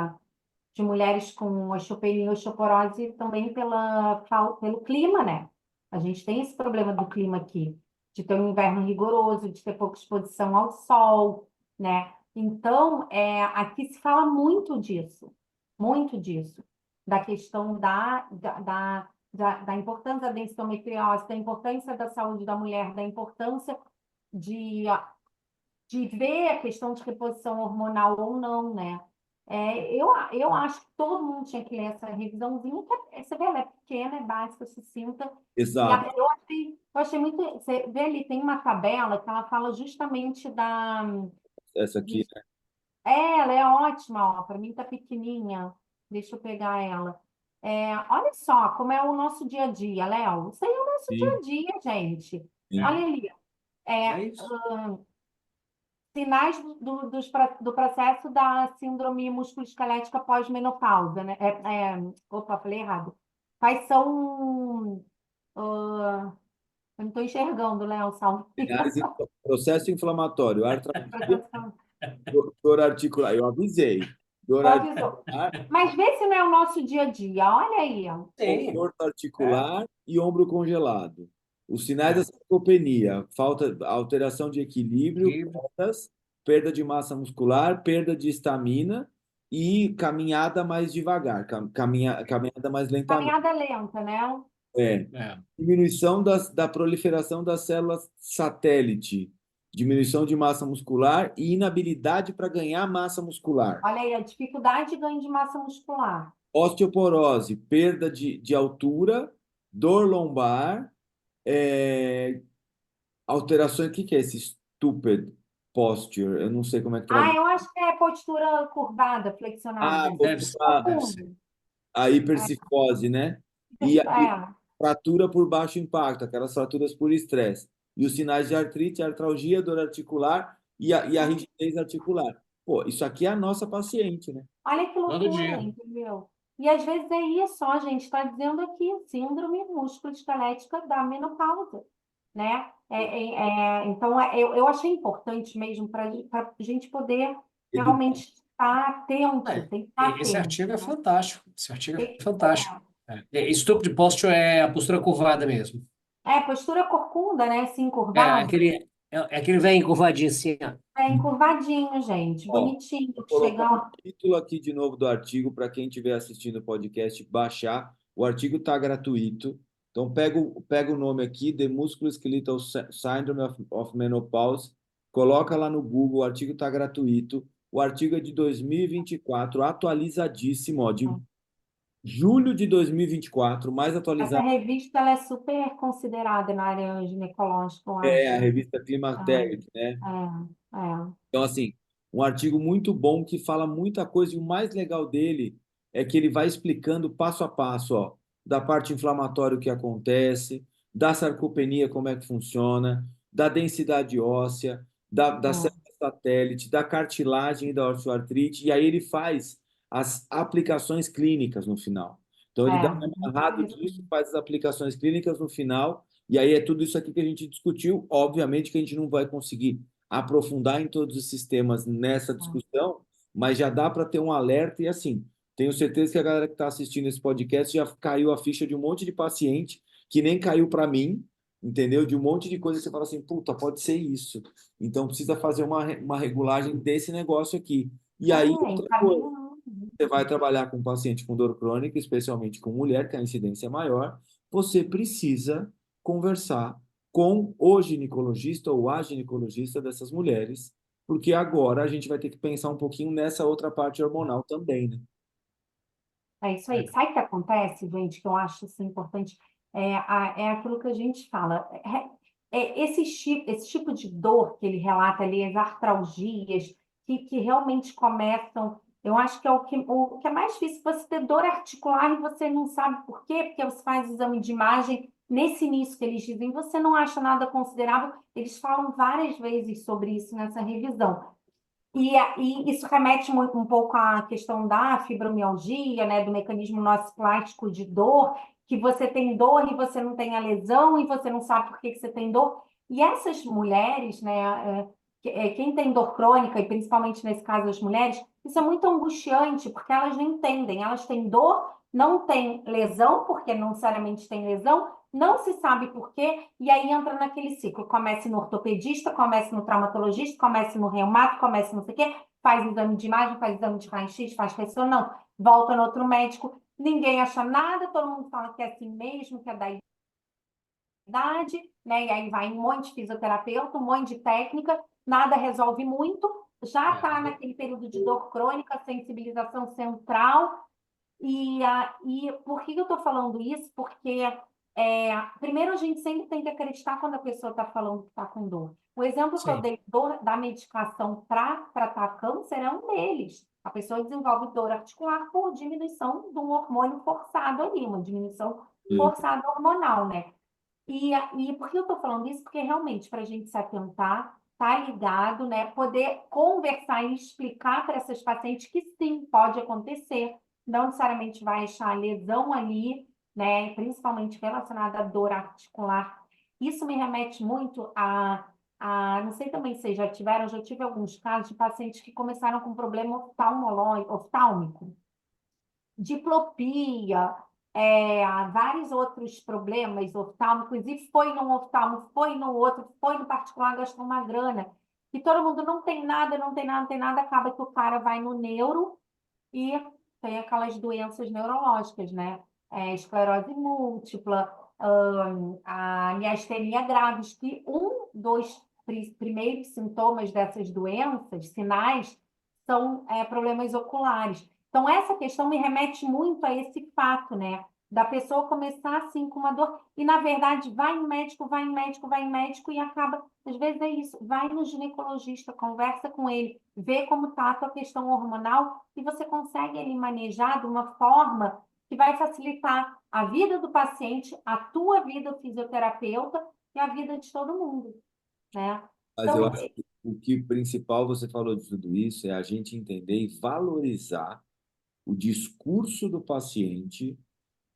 mulheres com osteopenia e osteoporose também pelo clima, né? A gente tem esse problema do clima aqui, de ter um inverno rigoroso, de ter pouca exposição ao sol, né? Então, aqui se fala muito disso, da questão da importância da densitometriose, da importância da saúde da mulher, da importância de, de ver a questão de reposição hormonal ou não, né? Eu acho que todo mundo tinha que ler essa revisãozinha, que você vê, ela é pequena, é básica, sucinta, e exato. eu achei muito. Você vê ali, tem uma tabela que ela fala justamente Essa aqui, de- ela é ótima, ó, para mim tá pequenininha. Deixa eu pegar ela. Olha só como é o nosso dia a dia, Léo. Isso aí é o nosso dia sim, a dia, gente. sim. Olha ali. É, É isso. sinais do processo da síndrome musculoesquelética pós-menopausa, né? Opa, falei errado. Quais são. Eu não estou enxergando, Léo, salve. Processo inflamatório, artralgia, dor articular. Eu avisei. Dor Avisou. articular, Mas vê se não é o nosso dia a dia. Olha aí, ó. Sim. conforto articular e ombro congelado. Os sinais da sarcopenia, falta, alteração de equilíbrio, Equilíbrio. quedas, perda de massa muscular, perda de estamina e caminhada mais devagar, caminhada mais lentamente. Caminhada lenta, né? É. É. Diminuição da proliferação das células satélite, diminuição de massa muscular e inabilidade para ganhar massa muscular. Olha aí, a dificuldade de ganho de massa muscular. Osteoporose, perda de altura, dor lombar, é, alterações. O que que é esse stupid posture? Eu não sei como é que Ah, traduz. eu acho que é postura curvada, Ah, flexionada. Deve ser. Deve ser. a hipercifose, né? E a É. fratura por baixo impacto, aquelas fraturas por estresse. E os sinais de artrite, artralgia, dor articular e a rigidez articular. Pô, isso aqui é a nossa paciente, né? Olha que Todo loucura, dia. entendeu? E às vezes é isso, ó, a gente está dizendo aqui, síndrome músculo-esquelética da menopausa, né? Então, eu achei importante mesmo para a gente poder Educar. realmente estar atento, É, tem que estar esse atento, artigo é né? fantástico. Esse artigo é Tem- fantástico. Stupid posture é a postura curvada mesmo. postura corcunda, né? Assim, É curvado, aquele velho encurvadinho assim, ó. encurvadinho, gente, Ó, bonitinho, vou colocar o chega. título aqui de novo do artigo para quem estiver assistindo o podcast baixar. O artigo está gratuito. Então, pega o nome aqui, The Musculoskeletal Syndrome of Menopause, coloca lá no Google, o artigo está gratuito. O artigo é de 2024, atualizadíssimo, ó, de julho de 2024, mais Essa atualizado revista ela é super considerada na área ginecológica, eu é a acho. revista Climateric, né? É. Então, assim, um artigo muito bom que fala muita coisa, e o mais legal dele é que ele vai explicando passo a passo, ó, da parte inflamatória o que acontece, da sarcopenia, como é que funciona, da densidade óssea, da célula satélite, da cartilagem e da osteoartrite, e aí ele faz as aplicações clínicas no final. Então, ele dá um Muito amarrado disso, interessante. faz as aplicações clínicas no final, e aí é tudo isso aqui que a gente discutiu. Obviamente que a gente não vai conseguir aprofundar em todos os sistemas nessa discussão, mas já dá para ter um alerta e assim, tenho certeza que a galera que está assistindo esse podcast já caiu a ficha de um monte de paciente que nem caiu para mim, entendeu? De um monte de coisa que você fala assim, puta, pode ser isso. Então precisa fazer uma regulagem desse negócio aqui. E aí, outra coisa, Encaminhando. você vai trabalhar com paciente com dor crônica, especialmente com mulher, que a incidência é maior, você precisa conversar com o ginecologista ou a ginecologista dessas mulheres, porque agora a gente vai ter que pensar um pouquinho nessa outra parte hormonal também, né? É isso aí. Sabe o que acontece, gente, que eu acho assim, importante? É aquilo que a gente fala. Esse tipo de dor que ele relata ali, as artralgias, que realmente começam. Eu acho que é o que é mais difícil, você ter dor articular e você não sabe por quê, porque você faz exame de imagem. Nesse início que eles dizem, você não acha nada considerável. Eles falam várias vezes sobre isso nessa revisão. E isso remete um pouco à questão da fibromialgia, né, do mecanismo nociplástico de dor, que você tem dor e você não tem a lesão e você não sabe por que que você tem dor. E essas mulheres, né, quem tem dor crônica, e principalmente nesse caso as mulheres, isso é muito angustiante, porque elas não entendem, elas têm dor, não têm lesão, porque não necessariamente tem lesão, não se sabe por quê, e aí entra naquele ciclo. Comece no ortopedista, comece no traumatologista, comece no reumato, comece não sei o quê, faz exame de imagem, faz exame de raio-x, faz ressonância, não, volta no outro médico, ninguém acha nada, todo mundo fala que é assim mesmo, que é da idade, né? E aí vai um monte de fisioterapeuta, um monte de técnica, nada resolve muito, já está É. naquele período de dor crônica, sensibilização central, e por que eu estou falando isso? Porque, primeiro, a gente sempre tem que acreditar quando a pessoa está falando que está com dor. O exemplo que eu Sim. dei da medicação para tratar câncer é um deles. A pessoa desenvolve dor articular por diminuição de um hormônio forçado ali, uma diminuição forçada hormonal, né? E por que eu estou falando isso? Porque realmente, para a gente se atentar, tá ligado, né? Poder conversar e explicar para essas pacientes que sim, pode acontecer, não necessariamente vai achar lesão ali, né? Principalmente relacionada à dor articular. Isso me remete muito não sei também se vocês já tiveram, já tive alguns casos de pacientes que começaram com problema oftálmico, diplopia, há vários outros problemas oftalmos, inclusive foi num oftalmo, foi no outro, foi no particular, gastou uma grana. E todo mundo não tem nada, não tem nada, não tem nada, acaba que o cara vai no neuro e tem aquelas doenças neurológicas, né? Esclerose múltipla, a miastenia graves, que um dos primeiros sintomas dessas doenças, sinais, são problemas oculares. Então, essa questão me remete muito a esse fato, né? Da pessoa começar assim com uma dor, e na verdade vai em médico, vai em médico, vai em médico, e acaba, às vezes é isso, vai no ginecologista, conversa com ele, vê como está a tua questão hormonal, e você consegue ele manejar de uma forma que vai facilitar a vida do paciente, a tua vida fisioterapeuta e a vida de todo mundo, né? Mas eu Então, acho que o que principal você falou de tudo isso é a gente entender e valorizar o discurso do paciente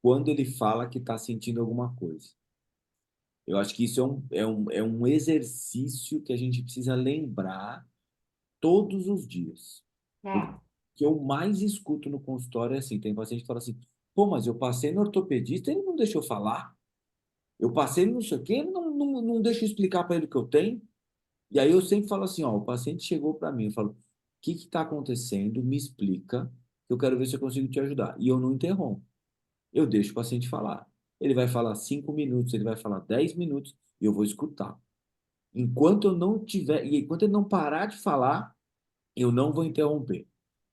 quando ele fala que está sentindo alguma coisa. Eu acho que isso é um exercício que a gente precisa lembrar todos os dias. O é, que eu mais escuto no consultório é assim, tem paciente que fala assim, pô, mas eu passei no ortopedista e ele não deixou eu falar. Eu passei no não sei o quê, ele não deixa eu explicar para ele o que eu tenho. E aí eu sempre falo assim, ó, o paciente chegou para mim, eu falo, o que está acontecendo? Me explica, que eu quero ver se eu consigo te ajudar. E eu não interrompo. Eu deixo o paciente falar. Ele vai falar 5 minutos, ele vai falar 10 minutos, e eu vou escutar. Enquanto eu não tiver, e enquanto ele não parar de falar, eu não vou interromper.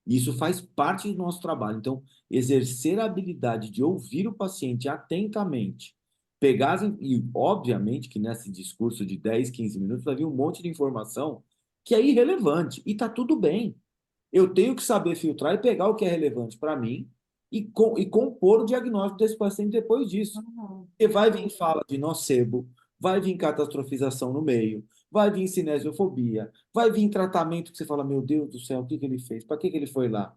Isso faz parte do nosso trabalho. Então, exercer a habilidade de ouvir o paciente atentamente, pegar, e obviamente que nesse discurso de 10, 15 minutos vai vir um monte de informação que é irrelevante, e tá tudo bem. Eu tenho que saber filtrar e pegar o que é relevante para mim e compor o diagnóstico desse paciente depois disso. uhum, Porque vai vir fala de nocebo, vai vir catastrofização no meio, vai vir cinesiofobia, vai vir tratamento que você fala, meu Deus do céu, o que que ele fez? Para que que ele foi lá?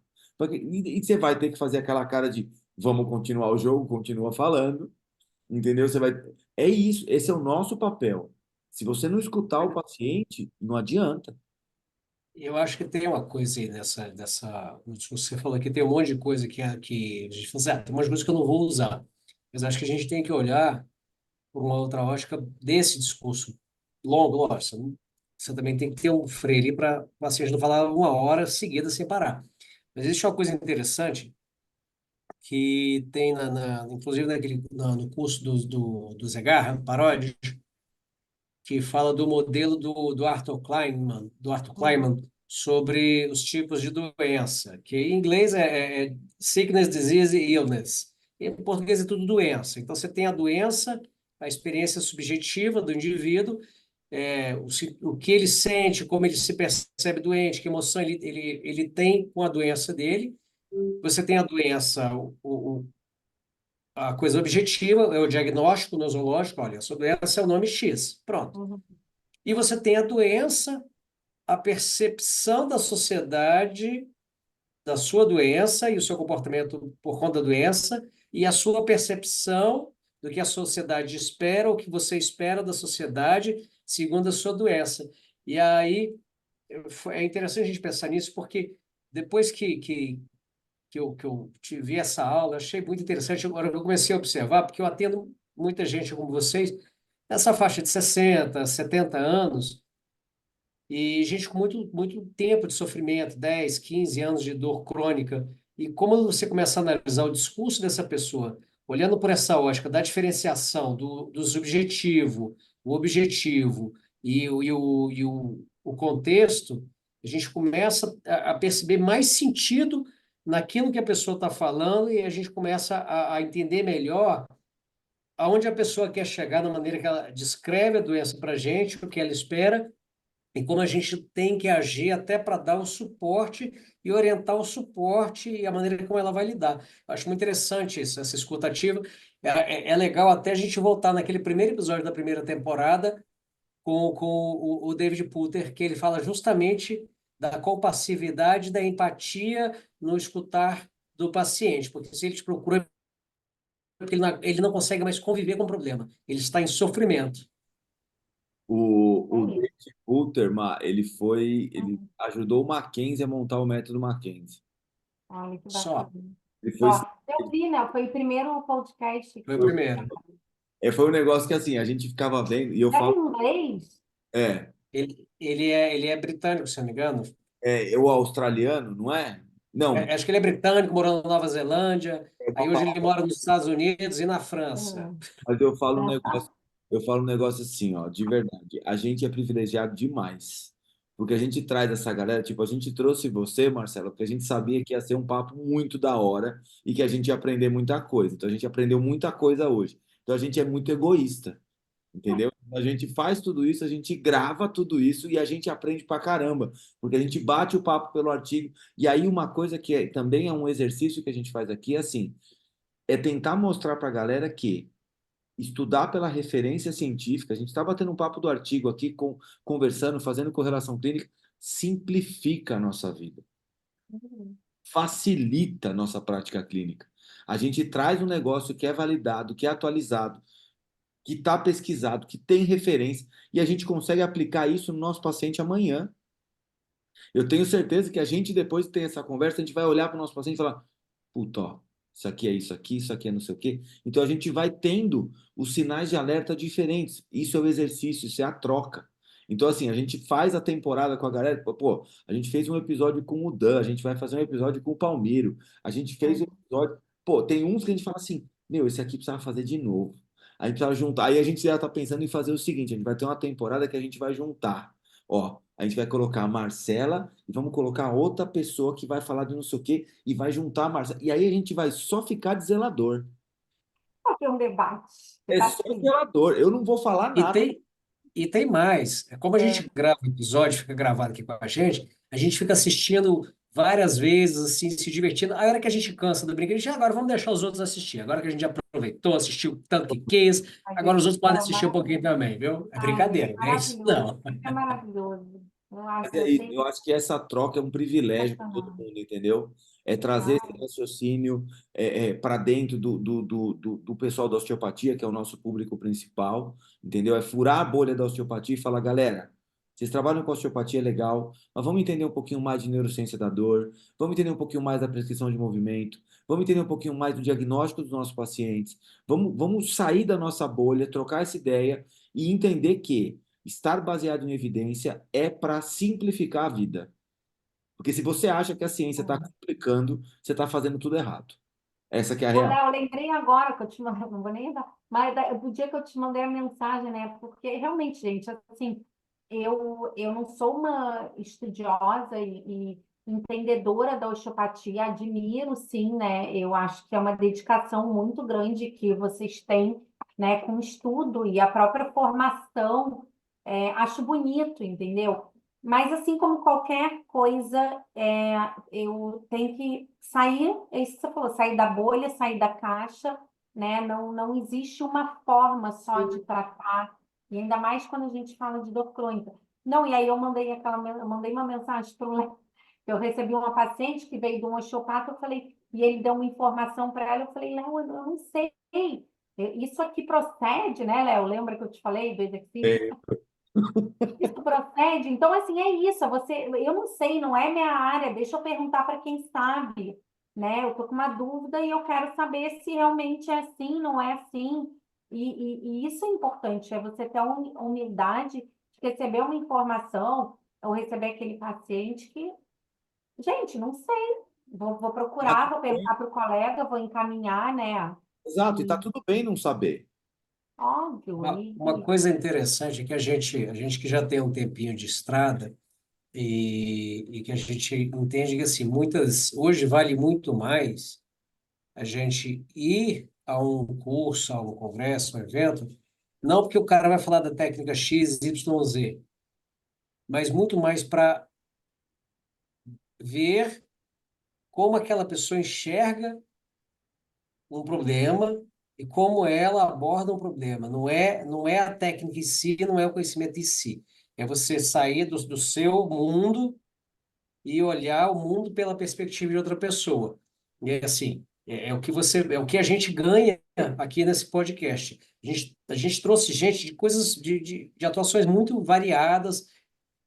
E você vai ter que fazer aquela cara de vamos continuar o jogo, continua falando, entendeu? Você vai. É isso, esse é o nosso papel. Se você não escutar o paciente, não adianta. Eu acho que tem uma coisa aí você falou aqui, tem um monte de coisa que a gente fala assim, tem umas coisas que eu não vou usar. Mas acho que a gente tem que olhar por uma outra ótica desse discurso longo, lógico. Você também tem que ter um freio ali para o paciente não falar uma hora seguida sem parar. Mas existe uma coisa interessante que tem inclusive no curso do Zé Garra, Paródia, que fala do modelo do Arthur uhum, Kleinman sobre os tipos de doença, que em inglês é sickness, disease e illness. Em português é tudo doença. Então você tem a doença, a experiência subjetiva do indivíduo, o que ele sente, como ele se percebe doente, que emoção ele tem com a doença dele. Você tem a doença, a coisa objetiva, é o diagnóstico nosológico, olha, a sua doença é o nome X, pronto. uhum, E você tem a doença, a percepção da sociedade da sua doença e o seu comportamento por conta da doença, e a sua percepção do que a sociedade espera, o que você espera da sociedade segundo a sua doença. E aí é interessante a gente pensar nisso, porque depois que eu tive essa aula, achei muito interessante. Agora eu comecei a observar, porque eu atendo muita gente como vocês, nessa faixa de 60, 70 anos, e gente com muito, muito tempo de sofrimento, 10, 15 anos de dor crônica. E como você começa a analisar o discurso dessa pessoa, olhando por essa ótica da diferenciação do subjetivo, o objetivo e o contexto, a gente começa a perceber mais sentido naquilo que a pessoa está falando e a gente começa a entender melhor aonde a pessoa quer chegar, na maneira que ela descreve a doença para a gente, o que ela espera e como a gente tem que agir até para dar o suporte e orientar o suporte e a maneira como ela vai lidar. Eu acho muito interessante isso, essa escutativa. É legal até a gente voltar naquele primeiro episódio da primeira temporada com o David Putter, que ele fala justamente da compassividade, da empatia no escutar do paciente, porque se ele te procura, é porque ele não consegue mais conviver com o problema, ele está em sofrimento. O é isso. David Puterman, ele Uhum. ajudou o Mackenzie a montar o método Mackenzie. Olha que Só. bacana. E foi, Ó, eu vi, né? Foi o primeiro podcast Foi o que... primeiro. foi um negócio que assim, a gente ficava vendo, e eu É falo, em inglês? é, Ele é britânico, se não me engano. o australiano, não é? Não, Acho que ele é britânico, morando na Nova Zelândia. Aí uma hoje ele palavra, mora nos Estados Unidos e na França. Hum. mas eu falo um negócio assim, ó, de verdade. A gente é privilegiado demais. Porque a gente traz essa galera, tipo, a gente trouxe você, Marcelo, porque a gente sabia que ia ser um papo muito da hora e que a gente ia aprender muita coisa. Então a gente aprendeu muita coisa hoje. Então a gente é muito egoísta. Entendeu? A gente faz tudo isso, a gente grava tudo isso e a gente aprende pra caramba, porque a gente bate o papo pelo artigo. E aí, uma coisa que também é um exercício que a gente faz aqui é assim: é tentar mostrar pra galera que estudar pela referência científica, a gente está batendo um papo do artigo aqui, conversando, fazendo correlação clínica, simplifica a nossa vida, facilita a nossa prática clínica. A gente traz um negócio que é validado, que é atualizado, que está pesquisado, que tem referência, e a gente consegue aplicar isso no nosso paciente amanhã. Eu tenho certeza que a gente, depois de ter essa conversa, a gente vai olhar para o nosso paciente e falar: puta, ó, isso aqui é não sei o quê. Então a gente vai tendo os sinais de alerta diferentes. Isso é o exercício, isso é a troca. Então, assim, a gente faz a temporada com a galera. Pô, a gente fez um episódio com o Dan, a gente vai fazer um episódio com o Palmiro, a gente fez um episódio. Pô, tem uns que a gente fala assim: meu, esse aqui precisava fazer de novo. A gente precisava juntar. Aí a gente já está pensando em fazer o seguinte: a gente vai ter uma temporada que a gente vai juntar. Ó, a gente vai colocar a Marcela e vamos colocar outra pessoa que vai falar de não sei o quê e vai juntar a Marcela. E aí a gente vai só ficar de zelador. Só que é um debate. É só Debate sim. zelador. Eu não vou falar E nada. tem, e tem mais. Como a É, gente grava o episódio, fica gravado aqui com a gente fica assistindo várias vezes, assim, se divertindo. A hora que a gente cansa do brinquedo, a gente, agora vamos deixar os outros assistir. Agora que a gente já aproveitou, assistiu tanto que quis, a agora os gente outros podem assistir um pouquinho também, viu? É Ai, brincadeira, não é isso maravilhoso. não. Isso é maravilhoso. Eu acho Mas é isso. Eu sempre acho que essa troca é um privilégio para todo sensacional. mundo, entendeu? É trazer esse Ai, raciocínio para dentro do pessoal da osteopatia, que é o nosso público principal, entendeu? É furar a bolha da osteopatia e falar: galera, vocês trabalham com osteopatia, é legal, mas vamos entender um pouquinho mais de neurociência da dor, vamos entender um pouquinho mais da prescrição de movimento, vamos entender um pouquinho mais do diagnóstico dos nossos pacientes, vamos sair da nossa bolha, trocar essa ideia e entender que estar baseado em evidência é para simplificar a vida. Porque se você acha que a ciência está complicando, você está fazendo tudo errado. Essa que é a ô, real. Léo, eu lembrei agora que eu te mandei, não vou nem dar, mas do dia que eu te mandei a mensagem, né? Porque realmente, gente, assim, eu não sou uma estudiosa e entendedora da osteopatia, admiro sim, né? Eu acho que é uma dedicação muito grande que vocês têm, né, com o estudo e a própria formação, acho bonito, entendeu? Mas assim como qualquer coisa, eu tenho que sair, é isso que você falou, sair da bolha, sair da caixa, né? Não existe uma forma só de tratar, e ainda mais quando a gente fala de dor crônica. Não, e aí eu mandei uma mensagem para o Léo, eu recebi uma paciente que veio de um osteopata, eu falei, e ele deu uma informação para ela, eu falei, Léo, eu não sei. Isso aqui procede, né, Léo? Lembra que eu te falei do exercício? É, Isso procede? Então, assim, é isso. Eu não sei, não é minha área. Deixa eu perguntar para quem sabe, né? Eu tô com uma dúvida e eu quero saber se realmente é assim, não é assim. E isso é importante, é você ter a humildade de receber uma informação ou receber aquele paciente que, gente, não sei. Vou tá procurar, tudo vou bem. perguntar para o colega, vou encaminhar, né? Exato, e tá E tudo bem não saber. óbvio, Uma coisa interessante é que a gente que já tem um tempinho de estrada e que a gente entende que assim, hoje vale muito mais a gente ir a um curso, a um congresso, um evento, não porque o cara vai falar da técnica X, Y, Z, mas muito mais para ver como aquela pessoa enxerga um problema e como ela aborda um problema. Não é a técnica em si, não é o conhecimento em si. É você sair do seu mundo e olhar o mundo pela perspectiva de outra pessoa. E assim, é o que a gente ganha aqui nesse podcast. A gente trouxe gente de coisas, de atuações muito variadas,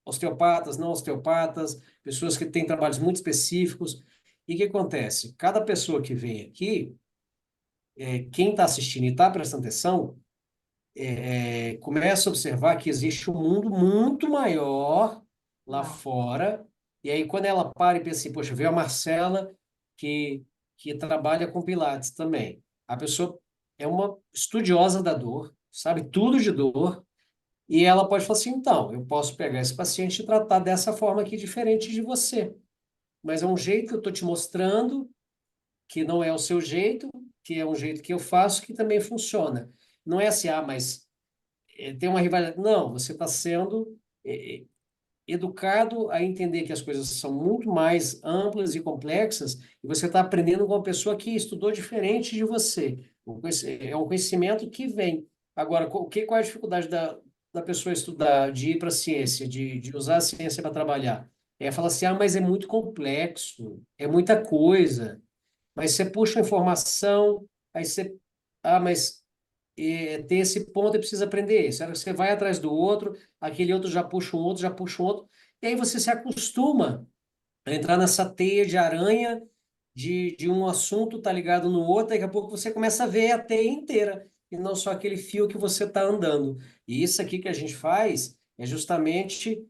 osteopatas, não osteopatas, pessoas que têm trabalhos muito específicos, E o que acontece? Cada pessoa que vem aqui, quem está assistindo e está prestando atenção, começa a observar que existe um mundo muito maior lá Não. fora. E aí, quando ela para e pensa assim, poxa, veio a Marcela, que, que trabalha com Pilates também. A pessoa é uma estudiosa da dor, sabe tudo de dor, e ela pode falar assim, então, eu posso pegar esse paciente e tratar dessa forma aqui, diferente de você. Mas é um jeito que eu estou te mostrando, que não é o seu jeito, que é um jeito que eu faço, que também funciona. Não é assim, mas tem uma rivalidade. Não, você está sendo educado a entender que as coisas são muito mais amplas e complexas, e você está aprendendo com uma pessoa que estudou diferente de você. É um conhecimento que vem. Agora, qual é a dificuldade da pessoa estudar, de ir para a ciência, de usar a ciência para trabalhar? É falar assim, mas é muito complexo, é muita coisa. Mas você puxa a informação, aí você. Mas tem esse ponto e precisa aprender esse. Aí você vai atrás do outro, aquele outro já puxa um outro, já puxa um outro, e aí você se acostuma a entrar nessa teia de aranha de um assunto tá ligado no outro, daqui a pouco você começa a ver a teia inteira, e não só aquele fio que você está andando. E isso aqui que a gente faz é justamente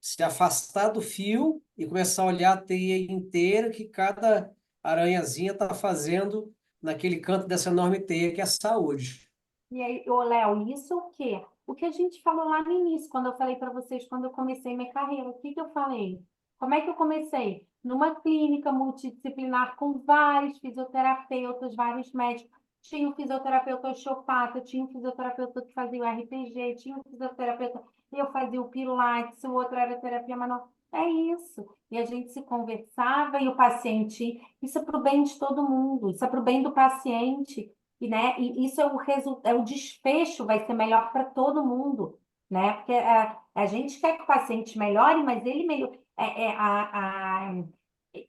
se afastar do fio e começar a olhar a teia inteira que cada aranhazinha está fazendo naquele canto dessa enorme teia que é a saúde. E aí, ô Léo, isso o quê? O que a gente falou lá no início, quando eu falei para vocês, quando eu comecei minha carreira, o que que eu falei? Como é que eu comecei? Numa clínica multidisciplinar com vários fisioterapeutas, vários médicos. Tinha um fisioterapeuta osteopata, tinha um fisioterapeuta que fazia o RPG, tinha um fisioterapeuta, eu fazia o Pilates, o outro era terapia manual. É isso. E a gente se conversava e o paciente, isso é para o bem de todo mundo, isso é para o bem do paciente. E, né, e isso é o desfecho, vai ser melhor para todo mundo, né? Porque a gente quer que o paciente melhore, mas ele melhor.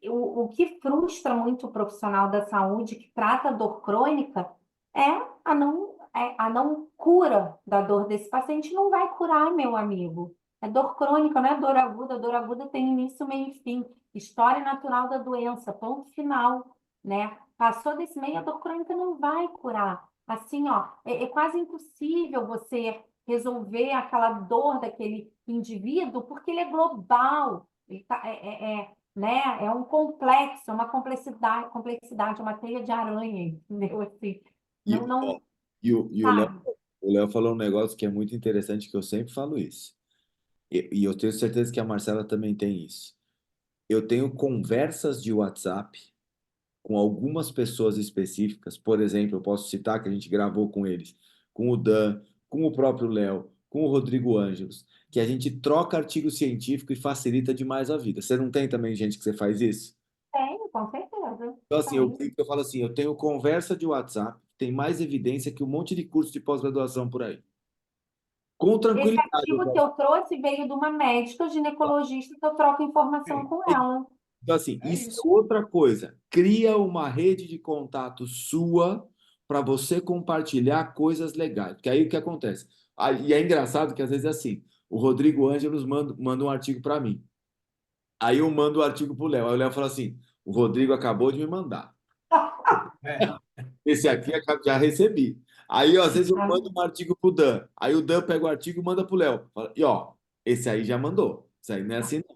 O que frustra muito o profissional da saúde que trata a dor crônica é a não cura da dor desse paciente. Não vai curar, meu amigo. É dor crônica, não é dor aguda. A dor aguda tem início, meio e fim. História natural da doença, ponto final, né? Passou desse meio, a dor crônica não vai curar. Assim, ó, é quase impossível você resolver aquela dor daquele indivíduo, porque ele é global. Ele tá, né? É um complexo, uma complexidade, uma teia de aranha, entendeu? Assim, E, não, ó, não, o sabe? Léo falou um negócio que é muito interessante, que eu sempre falo isso. E eu tenho certeza que a Marcela também tem isso. Eu tenho conversas de WhatsApp com algumas pessoas específicas. Por exemplo, eu posso citar que a gente gravou com eles, com o Dan, com o próprio Léo, com o Rodrigo Ângelos, que a gente troca artigo científico e facilita demais a vida. Você não tem também gente que você faz isso? Tenho, com certeza. Então, assim, Tenho. eu falo assim, eu tenho conversa de WhatsApp, tem mais evidência que um monte de curso de pós-graduação por aí. Com Esse tranquilidade, eu artigo que posso. eu trouxe veio de uma médica ginecologista que eu troco informação com ela. Então, assim, É isso é isso. outra coisa. Cria uma rede de contato sua para você compartilhar coisas legais. Porque aí o que acontece? E é engraçado que às vezes é assim: o Rodrigo Ângelos manda um artigo para mim. Aí eu mando o artigo para o Léo. Aí o Léo fala assim: o Rodrigo acabou de me mandar. É. Esse aqui já recebi. Aí, ó, às vezes, eu mando um artigo pro Dan. Aí o Dan pega o artigo e manda pro Léo. E, ó, esse aí já mandou. Isso aí não é assim, não.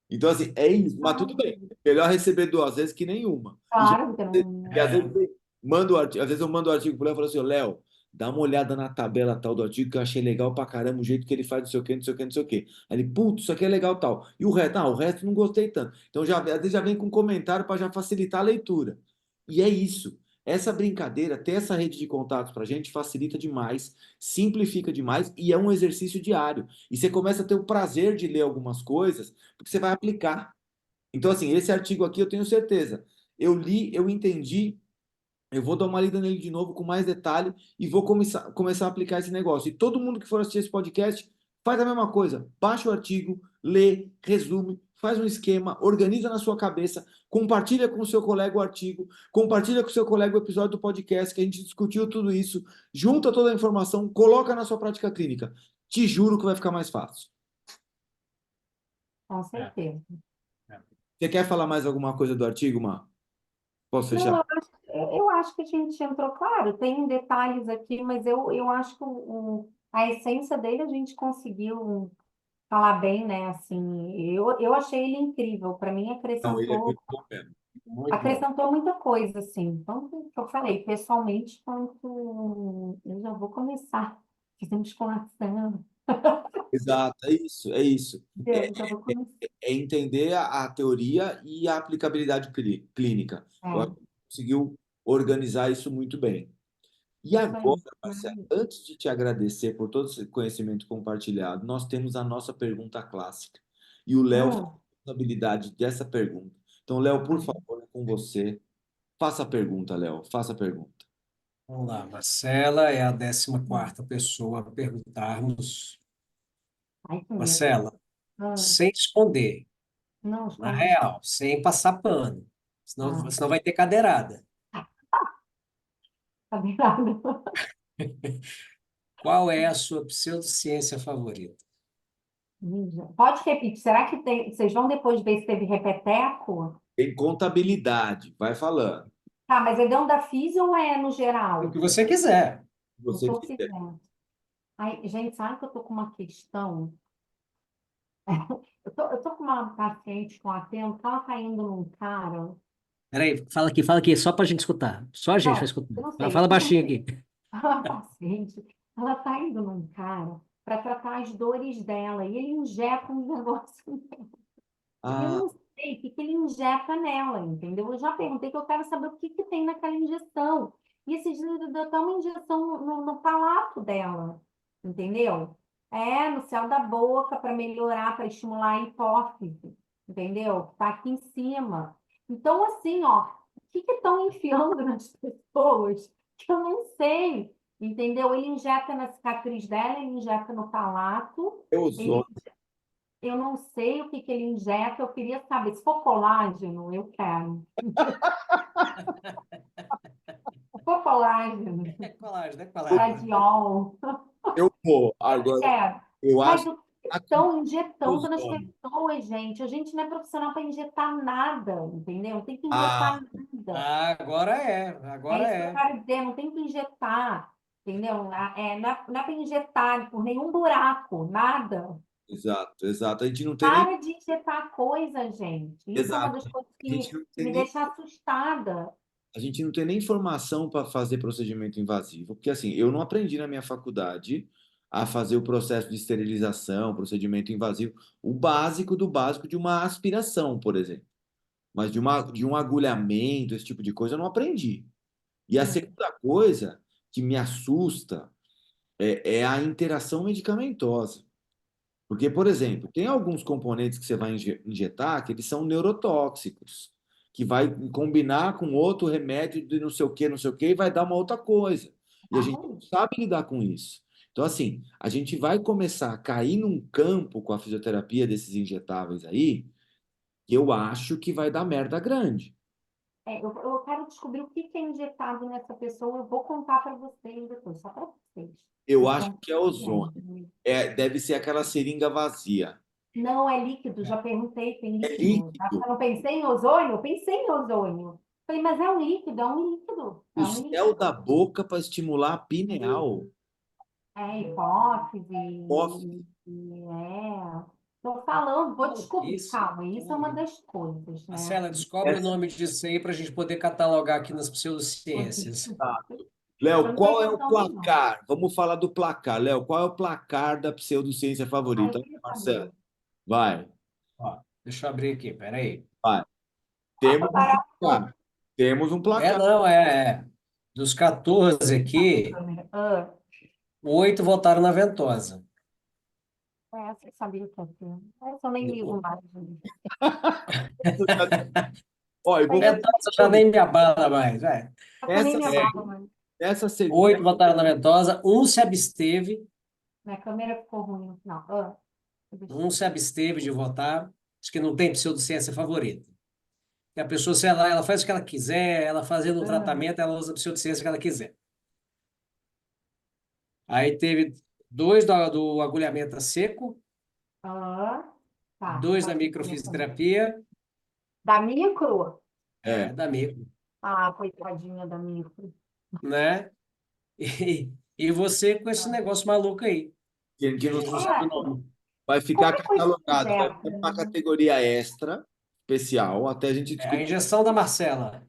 Então, assim, é isso. Mas tudo bem. Melhor receber duas vezes que nenhuma. Claro que não. E às vezes, É. mando o artigo, às vezes eu mando o artigo pro Léo e falo assim, ô, Léo, dá uma olhada na tabela tal do artigo que eu achei legal pra caramba, o jeito que ele faz, não sei o quê, não sei o quê, não sei o quê. Aí ele, putz, isso aqui é legal tal. E o resto? Ah, o resto não gostei tanto. Então, às vezes já vem com um comentário para já facilitar a leitura. E é isso. Essa brincadeira, ter essa rede de contatos para a gente facilita demais, simplifica demais e é um exercício diário. E você começa a ter o prazer de ler algumas coisas, porque você vai aplicar. Então, assim, esse artigo aqui eu tenho certeza. Eu li, eu entendi, eu vou dar uma lida nele de novo com mais detalhe e vou começar a aplicar esse negócio. E todo mundo que for assistir esse podcast faz a mesma coisa. Baixa o artigo, lê, resume, faz um esquema, organiza na sua cabeça, compartilha com o seu colega o artigo, compartilha com o seu colega o episódio do podcast que a gente discutiu tudo isso, junta toda a informação, coloca na sua prática clínica. Te juro que vai ficar mais fácil. Com É. certeza. É. Você quer falar mais alguma coisa do artigo, Mar? Posso Não, fechar? eu acho que a gente entrou, claro, tem detalhes aqui, mas eu acho que a essência dele a gente conseguiu falar bem, né? Assim, eu achei ele incrível. Para mim, Não, ele é acrescentou, muito bom mesmo. Muito bom. acrescentou muita coisa, assim. Então, o que eu falei, pessoalmente, quanto eu já vou começar. Fizemos musculação. Exato, é isso, é isso. Eu já vou começar. É entender a teoria e a aplicabilidade clínica. Eu acho É, que conseguiu organizar isso muito bem. E isso agora, aí. Marcelo, antes de te agradecer por todo esse conhecimento compartilhado, nós temos a nossa pergunta clássica. E o Léo faz Hum, a responsabilidade dessa pergunta. Então, Léo, por ai, favor, é com você. Faça a pergunta, Léo. Faça a pergunta. Vamos lá, Marcela é a 14ª pessoa a perguntar-nos. ai, que medo. Marcela, Ah, sem esconder, não, na esconde. real, sem passar pano, Ah, senão vai ter cadeirada. tá virado. Qual é a sua pseudociência favorita? Pode repetir. Será que tem? Vocês vão depois ver se teve repeteco? Tem contabilidade. Vai falando. Tá, mas é dentro da física ou é no O que geral? você quiser. Se Eu você tô quiser. fizendo. Ai, gente, sabe que eu tô com uma questão? Eu tô com uma paciente com a tempo que ela tá indo num cara. Peraí, fala aqui, só pra gente escutar. Só a gente vai Não, escutar. eu não Fala, sei. Eu fala tô com baixinho aqui. uma paciente. Ela tá indo num cara para tratar as dores dela. E ele injeta um negócio. E eu Ah, não sei o que que ele injeta nela, entendeu? Eu já perguntei que eu quero saber o que que tem naquela injeção. E esses dias ele deu até uma injeção no palato dela, entendeu? É, no céu da boca, para melhorar, para estimular a hipófise, entendeu? Tá aqui em cima. Então, assim, ó, o que que estão enfiando nas pessoas que eu não sei, entendeu? Ele injeta na cicatriz dela, ele injeta no palato, é ele ozônio. eu não sei o que que ele injeta, eu queria saber. Se for colágeno, eu quero. Se for colágeno, É colágeno. radiol, Eu vou. eu Agora, quero. eu Mas acho o que que estão injetando nas ozônio. pessoas, gente? A gente não é profissional para injetar nada, entendeu? Não tem que injetar Ah, nada. Ah, agora é, É agora isso que eu é. quero dizer, não tem que injetar, entendeu? Não é para injetar por nenhum buraco, nada. exato, exato. A gente não tem nem. Para de injetar coisa, gente. Isso é uma Exato. das coisas A gente não que tem me nem. deixa assustada. A gente não tem nem formação para fazer procedimento invasivo, porque assim, eu não aprendi na minha faculdade a fazer o processo de esterilização, procedimento invasivo, o básico do básico de uma aspiração, por exemplo. Mas de um agulhamento, esse tipo de coisa, eu não aprendi. E a Hum. segunda coisa que me assusta é a interação medicamentosa. Porque, por exemplo, tem alguns componentes que você vai injetar que eles são neurotóxicos, que vai combinar com outro remédio de não sei o que, e vai dar uma outra coisa. E a Tá gente não ruim. sabe lidar com isso. Então, assim, a gente vai começar a cair num campo com a fisioterapia desses injetáveis aí, que eu acho que vai dar merda grande. Eu quero descobrir o que que é injetado nessa pessoa. Eu vou contar para vocês depois, só para vocês. Eu Vocês acho estão que é ozônio. É, deve ser aquela seringa vazia. Não é líquido, já perguntei, tem É líquido. líquido. Eu não pensei em ozônio? Eu pensei em ozônio. Falei, mas é um líquido, é um líquido, O é um céu da líquido. boca para estimular a pineal. É hipófise, Nossa, é. Estou falando, vou descobrir, Isso. calma, isso é uma das coisas, né? Marcela, descobre o essa nome disso aí para a gente poder catalogar aqui nas pseudociências. tá. Eu Léo, não tenho qual é o noção nenhuma. placar? Vamos falar do placar. Léo, qual é o placar da pseudociência Ah, eu favorita? queria Marcelo, saber. vai, Ó, deixa eu abrir aqui, peraí. vai. Ah, Temos um parar placar. Temos um É, placar. não, é. Dos 14 a aqui, câmera. 8 votaram na Ventosa. Você sabia o que é aquilo. Essa eu nem ligo mais, gente. Ó, eu vou Aí fazer eu, Ventosa já nem me abala mais. É. essa nem essa, me abala mais. essa, seg- 8 votaram na Ventosa, um se absteve, Minha câmera ficou ruim no final. um se absteve de votar, diz que não tem pseudociência favorita. Que a pessoa, sei lá, ela faz o que ela quiser, ela fazendo o Ah, tratamento, ela usa a pseudociência que ela quiser. Aí teve 2 do agulhamento a seco, ah, tá. 2 Tá da aqui na minha câmera. microfisioterapia Da micro? É, da micro, Ah, coitadinha da micro. né? E você com esse negócio maluco aí, que que a não gente não se sabe É, o nome. vai ficar qualquer coisa que catalogado, vai quiser. ficar uma categoria extra, especial, até a gente É a descobrir. injeção da Marcela.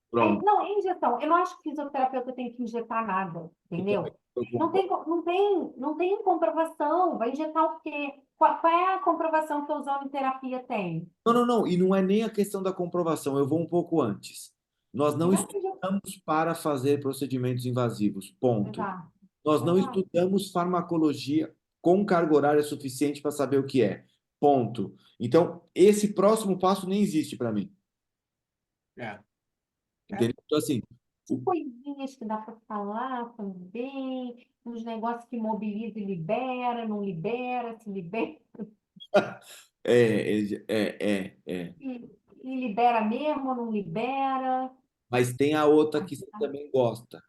Pronto. Não, é injeção. Eu não acho que fisioterapeuta tem que injetar nada, Eu também entendeu? eu Não concordo. tem, não tem comprovação. Vai injetar o quê? Qual é a comprovação que a ozonoterapia tem? Não, não, não. E não é nem a questão da comprovação. Eu vou um pouco antes. Nós não Não é injeção. estudamos para fazer procedimentos invasivos. Ponto. Exato. Nós não Exato. estudamos farmacologia com carga horária suficiente para saber o que é. Ponto. Então, esse próximo passo nem existe para mim. É. Entendeu? Então, assim, o- Coisinhas que dá para falar também, uns negócios que mobiliza e libera, não libera, se libera é. e libera mesmo, não libera. Mas tem a outra que você também gosta,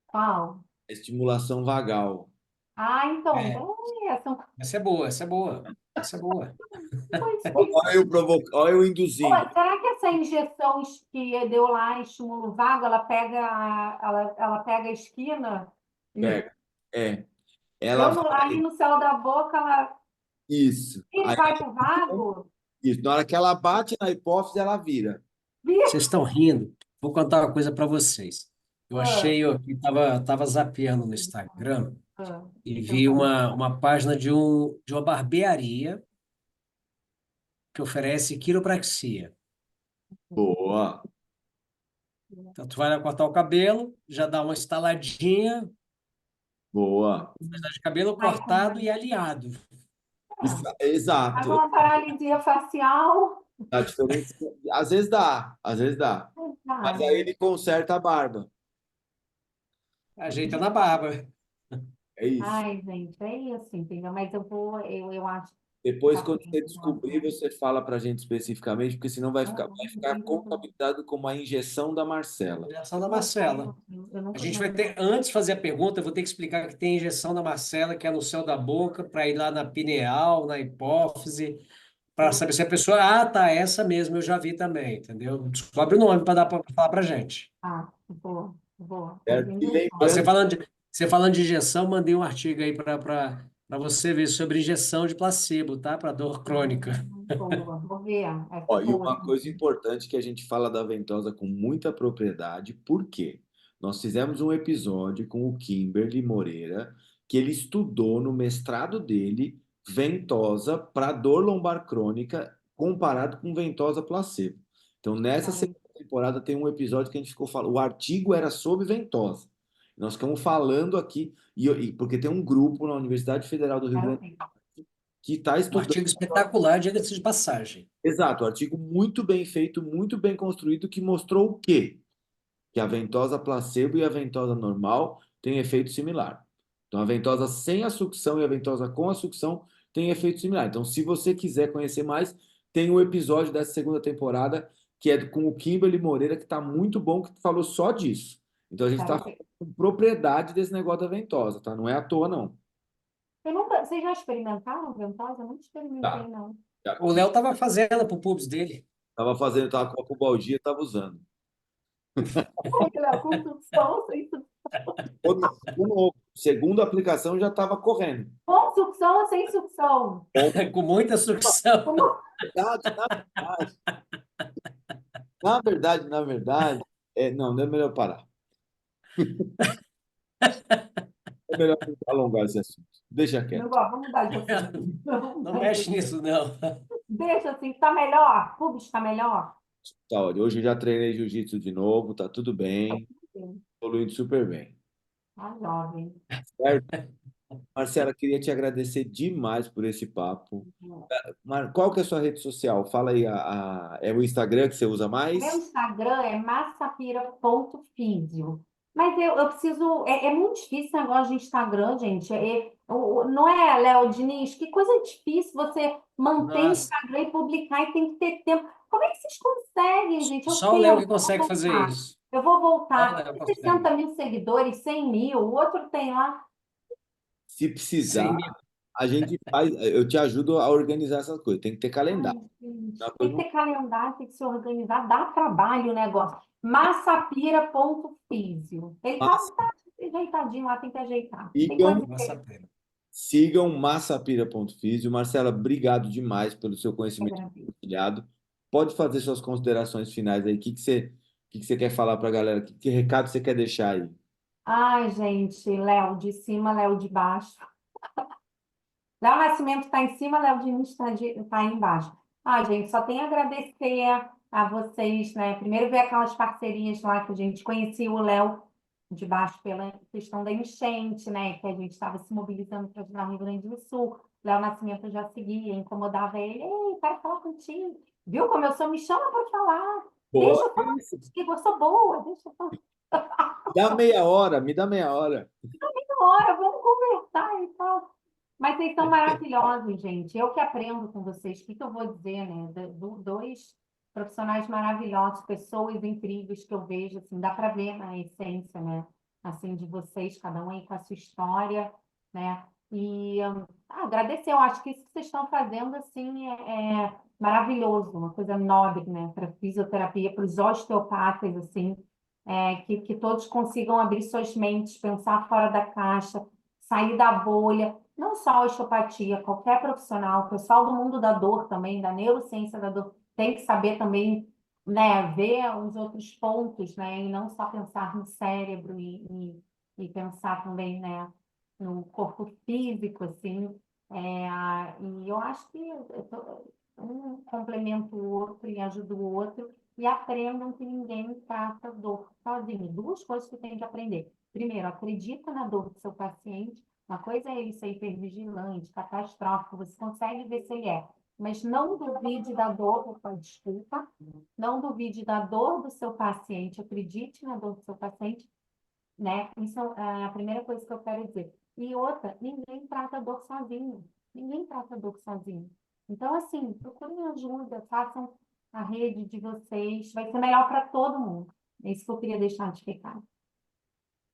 Qual? a estimulação vagal. Ah, então, É. são Essa é boa, essa é boa. Essa é boa. coisas. Olha eu induzindo. Será que essa injeção que deu lá, estímulo vago, ela pega ela pega a esquina? E Pega. É. Ela deu ali vai. no céu da boca, ela Isso. ele Aí, vai pro vago? isso. Na hora que ela bate na hipófise, ela vira. Vocês estão rindo? Vou contar uma coisa para vocês. Eu Ah, achei, ó, que tava zapeando no Instagram ah, e eu vi vou. uma página de uma barbearia que oferece quiropraxia. Boa. Então, tu vai lá cortar o cabelo, já dá uma estaladinha, Boa. tá de cabelo Aí, cortado e alinhado. Exato. agora uma paralisia facial. A diferença, às vezes dá, às vezes dá. Mas aí Sabe? ele conserta a barba. Ajeita na barba. É isso. Ai, gente, é isso, entendeu? Mas eu acho que Depois, tá quando você bom. descobrir, você fala para a gente especificamente, porque senão vai ficar contabilizado como a injeção da Marcela. Injeção da Marcela. Eu A nunca gente vai ter, antes de fazer a pergunta, eu vou ter que explicar que tem injeção da Marcela, que é no céu da boca, para ir lá na pineal, na hipófise, para saber se a pessoa, tá, essa mesmo, eu já vi também, entendeu? Descobre o nome para dar para falar para gente. Vou Certo? vir E Ó, lembrando, você falando de injeção, mandei um artigo aí para você ver sobre injeção de placebo, tá? Para dor crônica. boa, vou ver. Essa ó, é e boa. uma coisa importante que a gente fala da ventosa com muita propriedade, por quê? Nós fizemos um episódio com o Kimberly Moreira, que ele estudou no mestrado dele ventosa para dor lombar crônica comparado com ventosa placebo. Então, nessa segunda temporada tem um episódio que a gente ficou falando, o artigo era sobre ventosa. Nós ficamos falando aqui, porque tem um grupo na Universidade Federal do Rio Quero Grande ver. que está Um estudando. artigo espetacular, diga-se de passagem. Exato, um artigo muito bem feito, muito bem construído, que mostrou o quê? Que a ventosa placebo e a ventosa normal têm efeito similar. Então, a ventosa sem a sucção e a ventosa com a sucção têm efeito similar. Então, se você quiser conhecer mais, tem o episódio dessa segunda temporada, que é com o Kimberly Moreira, que está muito bom, que falou só disso. Então, a gente está Quero falando ver. com propriedade desse negócio da ventosa, tá? Não é à toa, não. Vocês já experimentaram ventosa? Eu não Tá. experimentei, não. Já. O Léo tava fazendo pro pubs dele. Tava fazendo, tava com a pubalgia, tava usando. Olha, com sucção, sem sucção. Segunda aplicação já estava correndo. Com sucção ou sem sucção? Com muita sucção. Como- Na verdade, não é melhor parar. É melhor não alongar esse assunto. Deixa Não, quieto. vamos mudar de assunto. Vamos Não mudar de mexe assunto. nisso, não. Deixa assim, tá melhor? Pubs está melhor? Tá, olha, hoje eu já treinei jiu-jitsu de novo, tá tudo bem, Sim, evoluindo super bem. tá jovem. Certo? Marcela, queria te agradecer demais por esse papo. Qual que é a sua rede social? Fala aí, é o Instagram que você usa O meu mais? Instagram é massapira.físio. Mas eu preciso. É muito difícil esse negócio de Instagram, gente. Não é, Léo Diniz? Que coisa difícil você manter o Nossa, Instagram e publicar e tem que ter tempo. Como é que vocês conseguem, gente? Eu só o sei, Léo eu que vou consegue fazer voltar. isso. Eu vou Só o voltar. Léo Tem consegue. 60 mil seguidores, 100 mil, o outro tem lá. Se precisar, 100 mil. a gente faz, eu te ajudo a organizar essas coisas. Tem que ter Ai, calendário. gente, Uma tem coisa que não- ter calendário, tem que se organizar, dá trabalho o negócio. Massapira.físio. Ele Mas tá ajeitadinho lá, tem que ajeitar. Tem coisa sigam, Nossa pena. sigam massapira.físio. Marcela, obrigado demais pelo seu que conhecimento agradeço. compartilhado. Pode fazer suas considerações finais aí. O que que você quer falar para a galera? Que recado você quer deixar aí? Ai, gente, Léo de cima, Léo de baixo. Léo Nascimento está em cima, Léo Diniz está aí embaixo. Ah, gente, só tenho a agradecer a vocês, né? Primeiro ver aquelas parcerias lá que a gente conhecia o Léo de baixo pela questão da enchente, né? Que a gente estava se mobilizando para ajudar o Rio Grande do Sul. Léo Nascimento já seguia, incomodava ele. Ei, quero falar contigo. Viu como eu sou? Me chama para falar. Deixa Boa, eu é falar isso. contigo, eu sou boa. Deixa eu falar. Dá meia hora, me dá meia hora. Hora, vamos conversar e tal. Mas vocês são maravilhosos, gente. Eu que aprendo com vocês. O que que eu vou dizer, né? Dois profissionais maravilhosos, pessoas incríveis que eu vejo, assim, dá para ver na essência, né? Assim, de vocês, cada um aí com a sua história, né? E agradecer, eu acho que isso que vocês estão fazendo, assim, é maravilhoso, uma coisa nobre, né? Para fisioterapia, para os osteopatas, assim, que todos consigam abrir suas mentes, pensar fora da caixa, sair da bolha, não só a osteopatia, qualquer profissional, o pessoal do mundo da dor também, da neurociência da dor, tem que saber também, né, ver os outros pontos, né, e não só pensar no cérebro e pensar também, né, no corpo físico, assim, e eu acho que um complementa o outro e ajuda o outro, e aprendam que ninguém trata dor sozinho. Duas coisas que tem que aprender. Primeiro, acredita na dor do seu paciente. Uma coisa é ele ser hipervigilante, catastrófico, você consegue ver se ele é. Mas não duvide da dor, opa, desculpa, não duvide da dor do seu paciente, acredite na dor do seu paciente, né? Isso é a primeira coisa que eu quero dizer. E outra, ninguém trata dor sozinho. Ninguém trata dor sozinho. Então, assim, procurem ajuda, façam a rede de vocês, vai ser melhor para todo mundo. É isso que eu queria deixar de ficar.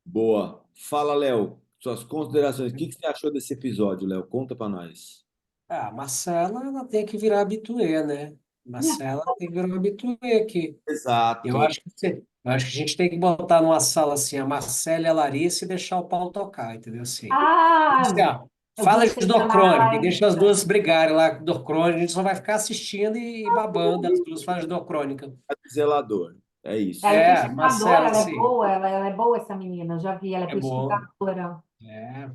Boa. Fala, Léo. Suas considerações. O que você achou desse episódio, Léo? Conta para nós. Ah, a Marcela, ela tem que virar habituê, né? Marcela tem que virar habituê aqui. Eu Exato. acho que, eu acho que a gente tem que botar numa sala assim, a Marcela e a Larissa e deixar o pau tocar, entendeu? Assim. Assim, Ah, ó, eu fala de gostei de dor chamar a crônica e deixa as Larissa. duas brigarem lá com dor crônica, a gente só vai ficar assistindo e babando as duas falas de dor crônica. Zelador. É Ela é isso. É, pesquisadora, Marcela, ela é assim, boa, ela é boa essa menina, eu já vi, ela é é bom. pesquisadora. É. Então,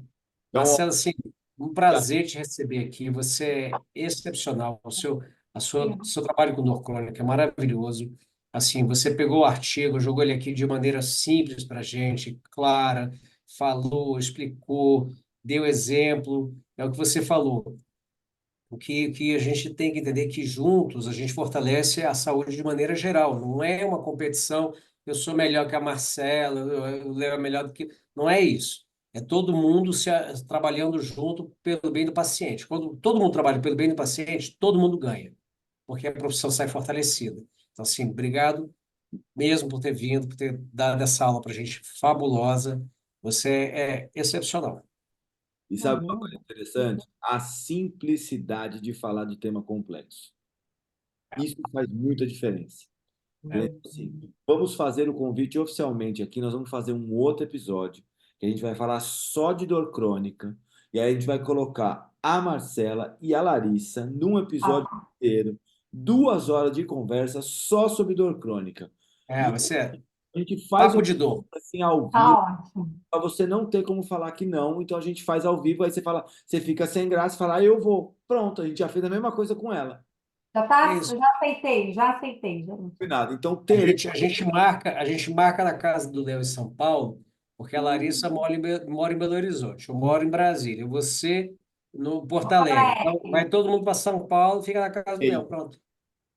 ó, Marcela, assim, um prazer te receber aqui. Você é excepcional. Seu trabalho com dor crônica é maravilhoso. Assim, você pegou o artigo, jogou ele aqui de maneira simples para a gente, clara, falou, explicou, deu exemplo. É o que você falou. O que a gente tem que entender é que juntos a gente fortalece a saúde de maneira geral. Não é uma competição, eu sou melhor que a Marcela, o Léo é melhor do que. Não é isso. É todo mundo trabalhando junto pelo bem do paciente. Quando todo mundo trabalha pelo bem do paciente, todo mundo ganha, porque a profissão sai fortalecida. Então, assim, obrigado mesmo por ter vindo, por ter dado essa aula para a gente fabulosa. Você é excepcional. e sabe uma Imagina. coisa interessante? A simplicidade de falar de tema complexo. Isso faz muita diferença. É. Então, assim, vamos fazer o convite oficialmente aqui. Nós vamos fazer um outro episódio que a gente vai falar só de dor crônica. E aí a gente vai colocar a Marcela e a Larissa num episódio Ah, inteiro, 2 horas de conversa só sobre dor crônica. E Você a gente faz papo um de dor. assim ao vivo, tá ótimo. para você não ter como falar que não. Então a gente faz ao vivo, aí você fala, você fica sem graça, fala, eu vou. Pronto, a gente já fez a mesma coisa com ela. Já É tá, isso. já aceitei, gente. Combinado. Então A gente marca na casa do Léo em São Paulo, porque a Larissa Hum, mora em Belo Horizonte, eu moro em Brasília, você no Porto Vou pra Alegre. Então, vai Érica. todo mundo para São Paulo, fica na casa do Léo, pronto. terceiro.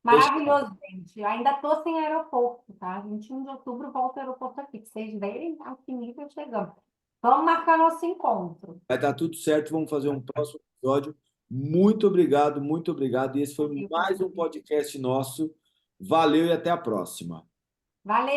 Maravilhoso, gente. Eu ainda tô sem aeroporto, tá? 21 de outubro volta ao aeroporto aqui, pra vocês verem a que nível chegamos. Vamos marcar nosso encontro. Vai dar tudo certo, vamos fazer um próximo episódio. Muito obrigado, muito obrigado. E esse foi Eu que mais um agradeço. podcast nosso. Valeu e até a próxima. Valeu!